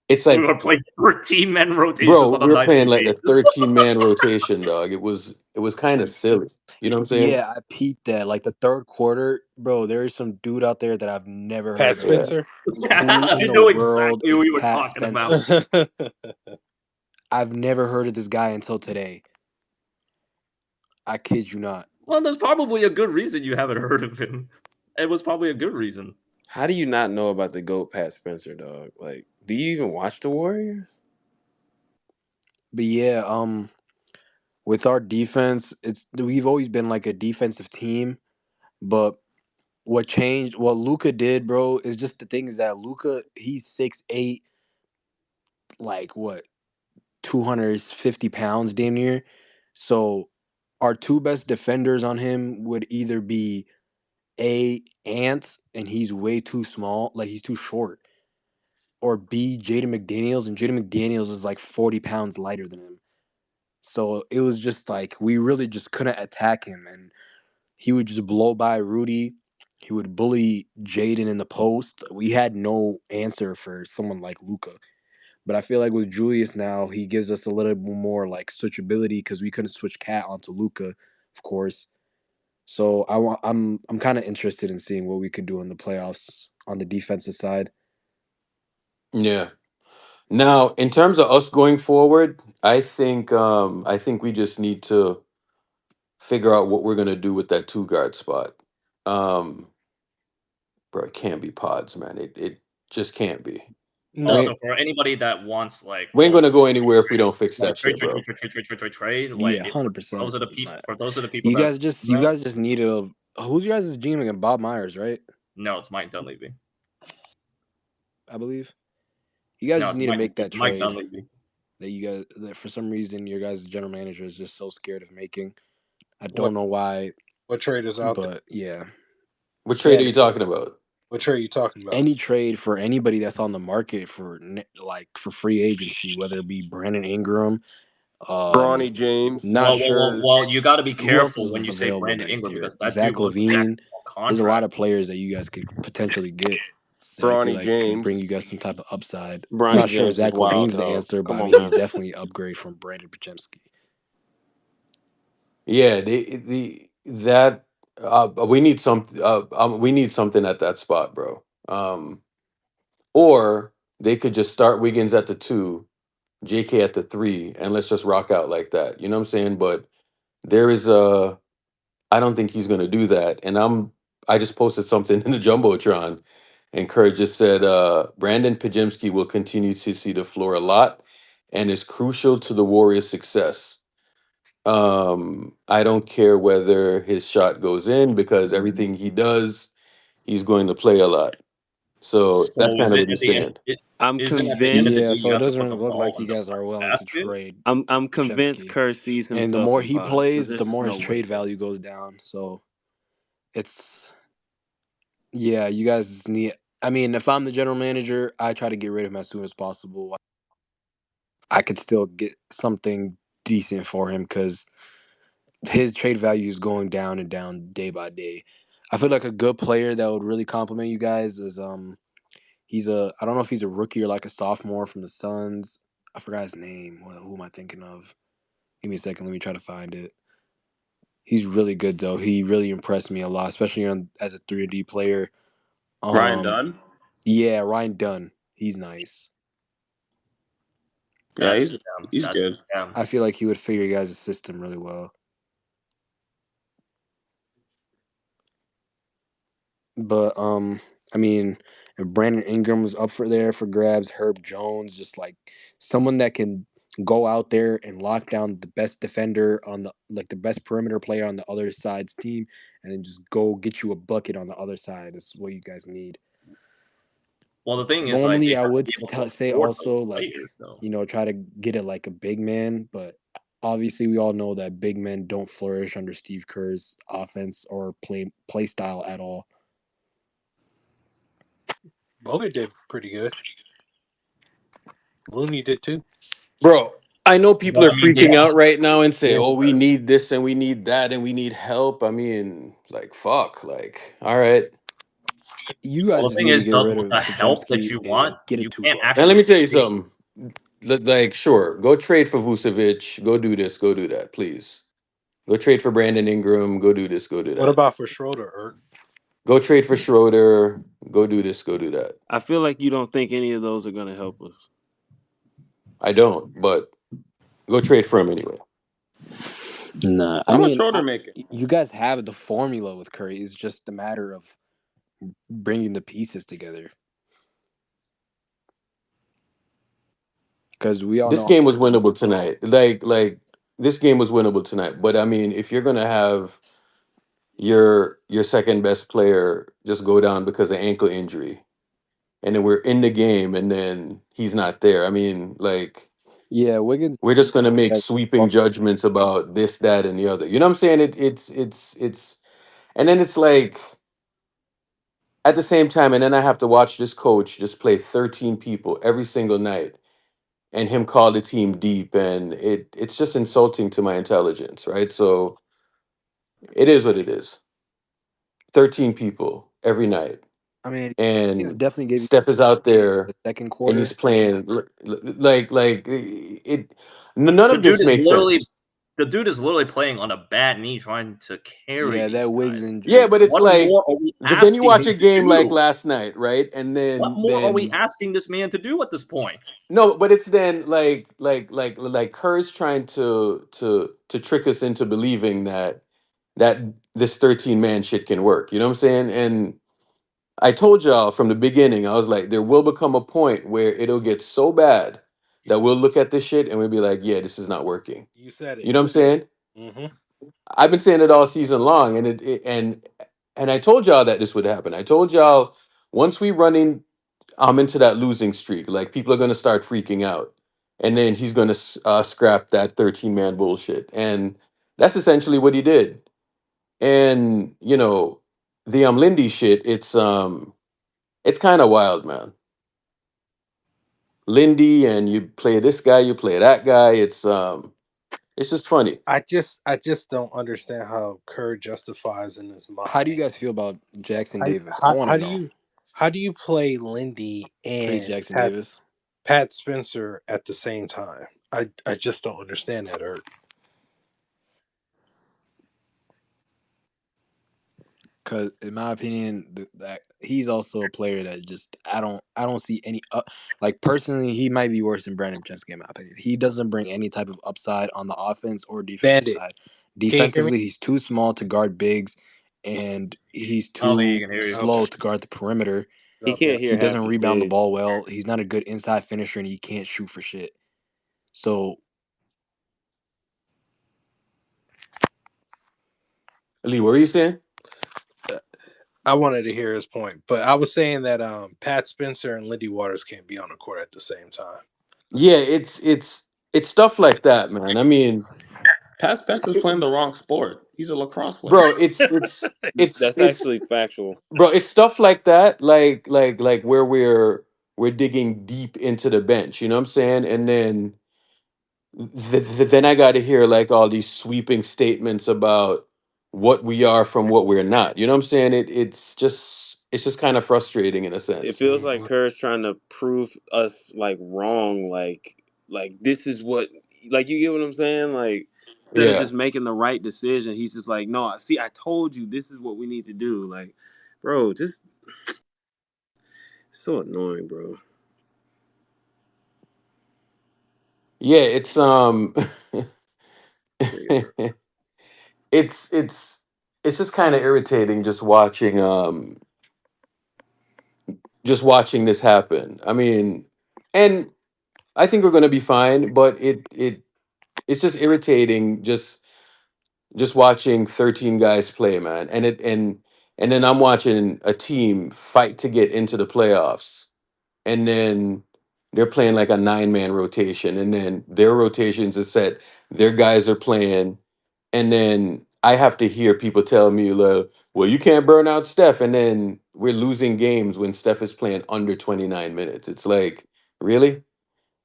it's We like, were playing 13-man rotations bro, on a we were playing nightly like a basis. 13-man rotation, dog. It was kind of silly. You know what I'm saying? Yeah, I peeped that. Like the third quarter, bro, there is some dude out there that I've never Pat heard Yeah. of. Spencer. Who I in the know world exactly is who you were Pat talking about. Spencer? I've never heard of this guy until today. I kid you not. Well, there's probably a good reason you haven't heard of him. It was probably a good reason. How do you not know about the GOAT Pat Spencer, dog? Like, do you even watch the Warriors? But yeah, with our defense, we've always been like a defensive team, but what Luca did, bro, is just the thing is that Luca, he's 6'8", like what, 250 pounds damn near. So our two best defenders on him would either be Ant, and he's way too small, like he's too short, or B, Jaden McDaniels, and Jaden McDaniels is like 40 pounds lighter than him. So it was just like we really just couldn't attack him, and he would just blow by Rudy. He would bully Jaden in the post. We had no answer for someone like Luca. But I feel like with Julius now, he gives us a little bit more like switchability because we couldn't switch Cat onto Luca, of course. So I'm kind of interested in seeing what we could do in the playoffs on the defensive side. Yeah. Now, in terms of us going forward, I think we just need to figure out what we're gonna do with that two guard spot. Um, bro, it can't be Pods, man. It just can't be. No, Also, for anybody that wants like, We ain't oh, gonna go anywhere if we don't fix like that shit, bro. trade, Yeah, like for 100%. those are the people Nah. for those are the people You that's guys just you that, guys just need a who's your guys' GM again? Bob Myers, right? no, it's Mike Dunleavy. I believe. You guys No, just it's need to make that Mike trade Dunleavy. that for some reason your guys' general manager is just so scared of making. I what don't know why, what trade is out there? but yeah. What trade are And you talking about? What trade are you talking about? any trade for anybody that's on the market for like for free agency, whether it be Brandon Ingram, Bronny James. not sure Well, you got to be who else careful when is you say available Brandon next Ingram year. because that dude Zach was Levine. maxed on There's a lot contract. of players that you guys could potentially get that I feel Bronny like could bring James. you guys some type of upside. Bronny Not sure if James is Zach wild, Levine's the dog. answer, but Come I on, mean he's man. definitely an upgrade from Brandon Pajemski. Yeah, the that we need something at that spot, bro. Or they could just start Wiggins at the two, JK at the three, and let's just rock out like that. You know what I'm saying? But there is a I don't think he's gonna do that. And I just posted something in the Jumbotron, and Kurt just said Brandon Pajemski will continue to see the floor a lot and is crucial to the Warriors' success. I don't care whether his shot goes in because everything he does, he's going to play a lot. So that's So kind of what he's saying. I'm is it at the end of the convinced. day Yeah, you so it have to put the doesn't look like ball you in the guys are willing to basket? trade I'm convinced Pajemski. Kerr sees And the himself more in he pods because plays, the there's just more no his way. trade value goes down. So it's yeah, you guys need. I mean, if I'm the general manager, I try to get rid of him as soon as possible. I could still get something decent for him because his trade value is going down and down day by day. I feel like a good player that would really compliment you guys is he's a I don't know if he's a rookie or like a sophomore from the Suns. I forgot his name. Who am I thinking of? Give me a second. Let me try to find it. He's really good though. He really impressed me a lot, especially as a 3D player. Ryan Um, Dunn. yeah, Ryan Dunn. He's nice. Yeah, That's he's good. Yeah. I feel like he would figure you guys' system really well. But I mean, if Brandon Ingram was up for there for grabs, Herb Jones, just like someone that can go out there and lock down the best defender on the best perimeter player on the other side's team, and then just go get you a bucket on the other side is what you guys need. Well, the thing is, like, they Normally, I have to would be able to say afford those also like players, though. try to get it like a big man, but obviously we all know that big men don't flourish under Steve Kerr's offense or play style at all. Bogut did pretty good. Looney did too. Bro, I know people But are I mean, freaking out right now and say, he has "Oh, we need this and we need that and we need help." I mean, like, fuck, like, all right. You guys well, the just thing need to is, get rid with of the help that Pajemski you and want, get a you two can't guard. Now, let actually me tell you say something. Like, sure, go trade for Vucevic, go do this, go do that, please. Go trade for Brandon Ingram, go do this, go do What that. about for Schroeder, Erk? Go trade for Schroeder, go do this, go do that. I feel like you don't think any of those are going to help us. I don't, but go trade for him anyway. Nah, I How much mean, Schroeder making? you guys have the formula with Curry. It's just a matter of bringing the pieces together. Because we all This know. game was winnable tonight. Like this game was winnable tonight. But I mean, if you're gonna have your second best player just go down because of ankle injury, and then we're in the game, and then he's not there. I mean, like Yeah, Wiggins. we're just gonna make Like, sweeping judgments about this, that, and the other. You know what I'm saying? It's, and then it's like at the same time, and then I have to watch this coach just play 13 people every single night and him call the team deep, and it's just insulting to my intelligence, right? So it is what it is. 13 people every night, I mean, Wiggins and definitely gave you Steph is out the there second and he's quarter. playing like it. None the of this dude is makes literally sense. playing on a bad knee, trying to carry Yeah, these that Wiggs guys. Yeah, injury. but it's What like, more are we but then you asking watch him a to game like do? last night, right? And What more are we asking this man to do at this point? no, but it's then like Kerr's trying to trick us into believing that this 13-man shit can work. You know what I'm saying? And I told y'all from the beginning, I was like, there will become a point where it'll get so bad that we'll look at this shit and we'll be like, yeah, this is not working. You said it. You know what I'm saying? Mm-hmm. I've been saying it all season long, and and I told y'all that this would happen. I told y'all once we running into that losing streak, like people are gonna start freaking out, and then he's gonna scrap that 13-man bullshit, and that's essentially what he did. And the Lindy shit, it's kind of wild, man. Lindy, and you play this guy, you play that guy. It's just funny. I just don't understand how Kerr justifies in his How do you mind. guys feel about Jackson How, Davis? I how, want to how do know. you how do you play Lindy Trace and Jackson Davis. Pat Spencer at the same time? I just don't understand that, Erk. Because in my opinion, that he's also a player that just I don't see any like personally he might be worse than Brandon Chesky in my opinion. He doesn't bring any type of upside on the offense or defensive Bandit, side. can you hear me? Defensively, he's too small to guard bigs, and he's I don't think he too can hear you. Okay. slow to guard the perimeter. He Okay. can't He hear half doesn't the rebound the stage. ball well. He's not a good inside finisher, and he can't shoot for shit. So Lee, what were you saying? I wanted to hear his point, but I was saying that Pat Spencer and Lindy Waters can't be on the court at the same time. Yeah, it's stuff like that, man. I mean, Pat Spencer's playing the wrong sport. He's a lacrosse player. bro, That's actually factual. bro, it's stuff like that, like where we're digging deep into the bench. You know what I'm saying? And then then I got to hear like all these sweeping statements about what we are from what we're not. You know what I'm saying? It's just kind of frustrating in a It sense. feels like Mhm. Kerr's trying to prove us like wrong, like this is what, like, you get what I'm saying? Like, instead of Yeah. just making the right decision, he's just like, no, see, I told you this is what we need to do. Like, bro, just so annoying, bro. Yeah, it's it's it's it's just kind of irritating just watching this happen. I mean, and I think we're going to be fine, but it's just irritating just watching 13 guys play, man. And then I'm watching a team fight to get into the playoffs, and then they're playing like a 9-man rotation, and then their rotations are set, their guys are playing, and then I have to hear people tell me, like, well, you can't burn out Steph, and then we're losing games when Steph is playing under 29 minutes. It's like, really?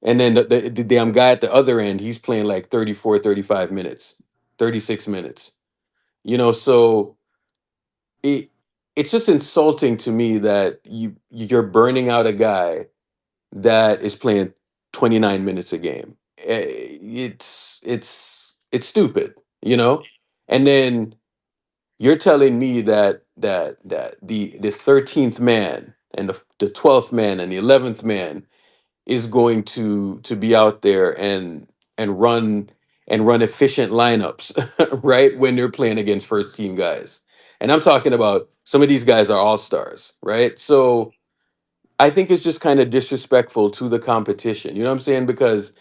And then the damn guy at the other end, he's playing like 34, 35 minutes, 36 minutes. So it it's just insulting to me that you're burning out a guy that is playing 29 minutes a game. It's stupid. And then you're telling me that the 13th man and the 12th man and the 11th man is going to be out there and run and run efficient lineups, right, when they're playing against first team guys. And I'm talking about some of these guys are all stars, right? So I think it's just kind of disrespectful to the competition. You know what I'm saying? Because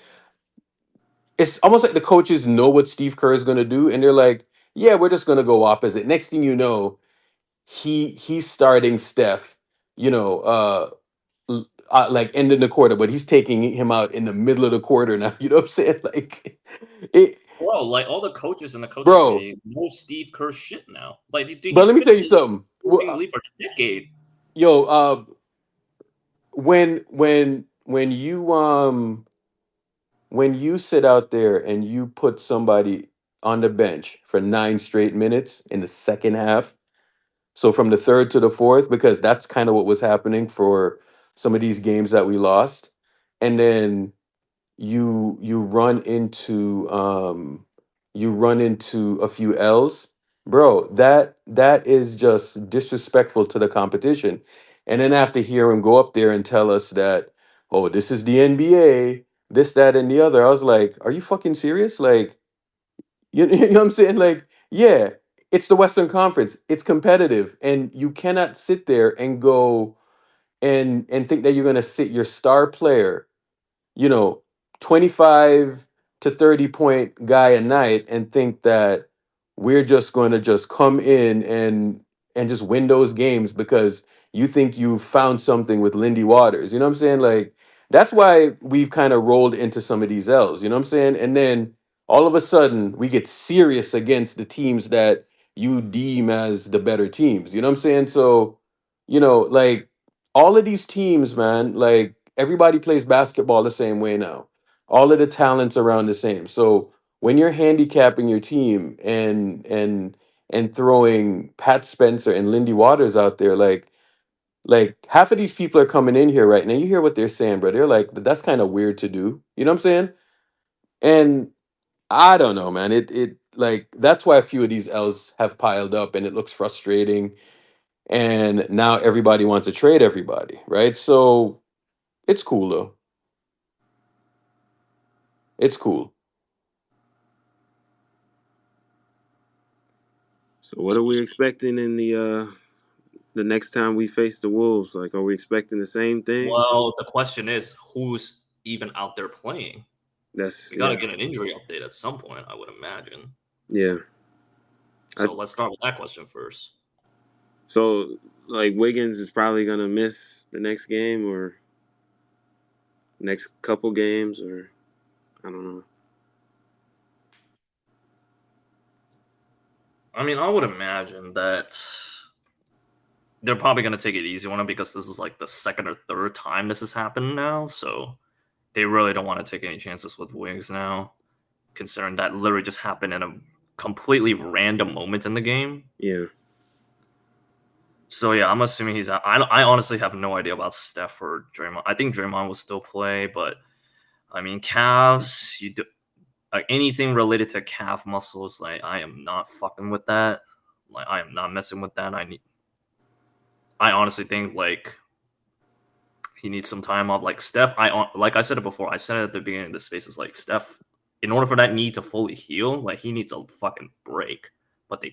it's almost like the coaches know what Steve Kerr is going to do, and they're like, "Yeah, we're just going to go opposite." Next thing you know, he's starting Steph, you know, like ending the quarter, but he's taking him out in the middle of the quarter now. You know what I'm saying? Like, it, Bro, like all the coaches in the coaching bro. committee know Steve Kerr shit now. Like, dude, But he's let me been tell you in the something. coaching league for a decade. Yo, when when you sit out there and you put somebody on the bench for 9 straight minutes in the second half, so from the third to the fourth, because that's kind of what was happening for some of these games that we lost, and then you run into a few L's, bro. That is just disrespectful to the competition. And then after hear him go up there and tell us that, oh, this is the NBA, this, that, and the other, I was like, are you fucking serious? Like, you know what I'm saying? Like, yeah, it's the Western Conference. It's competitive, and you cannot sit there and go and think that you're gonna sit your star player, you know, 25 to 30 point guy a night and think that we're just going to just come in and just win those games because you think you found something with Lindy Waters. You know what I'm saying? Like, that's why we've kind of rolled into some of these L's, you know what I'm saying? And then all of a sudden we get serious against the teams that you deem as the better teams. You know what I'm saying? So, like, all of these teams, man, like, everybody plays basketball the same way now. All of the talents around the same. So when you're handicapping your team and throwing Pat Spencer and Lindy Waters out there, like half of these people are coming in here right now. You hear what they're saying, bro. They're like, that's kind of weird to do. You know what I'm saying? And I don't know, man. It like that's why a few of these L's have piled up and it looks frustrating. And now everybody wants to trade everybody, right? So it's cool though. It's cool. So what are we expecting in the next time we face the Wolves? Like, are we expecting the same thing? Well, the question is, who's even out there playing? That's We got yeah, to get an injury update at some point, I would imagine. yeah. I, So let's start with that question first. so like Wiggins is probably gonna miss the next game or next couple games, or I don't know. I mean, I would imagine that they're probably going to take it easy on him because this is like the second or third time this has happened now. So they really don't want to take any chances with Wings now, considering that literally just happened in a completely random moment in the game. Yeah, So yeah, I'm assuming he's out. I honestly have no idea about Steph or Draymond. I think Draymond will still play, but I mean, calves, you do like anything related to calf muscles. Like, I am not fucking with that. Like, I am not messing with that. I honestly think, like, he needs some time off. Like Steph, like I said it before. I said it at the beginning of the space. Is like Steph, in order for that knee to fully heal, like he needs a fucking break. But they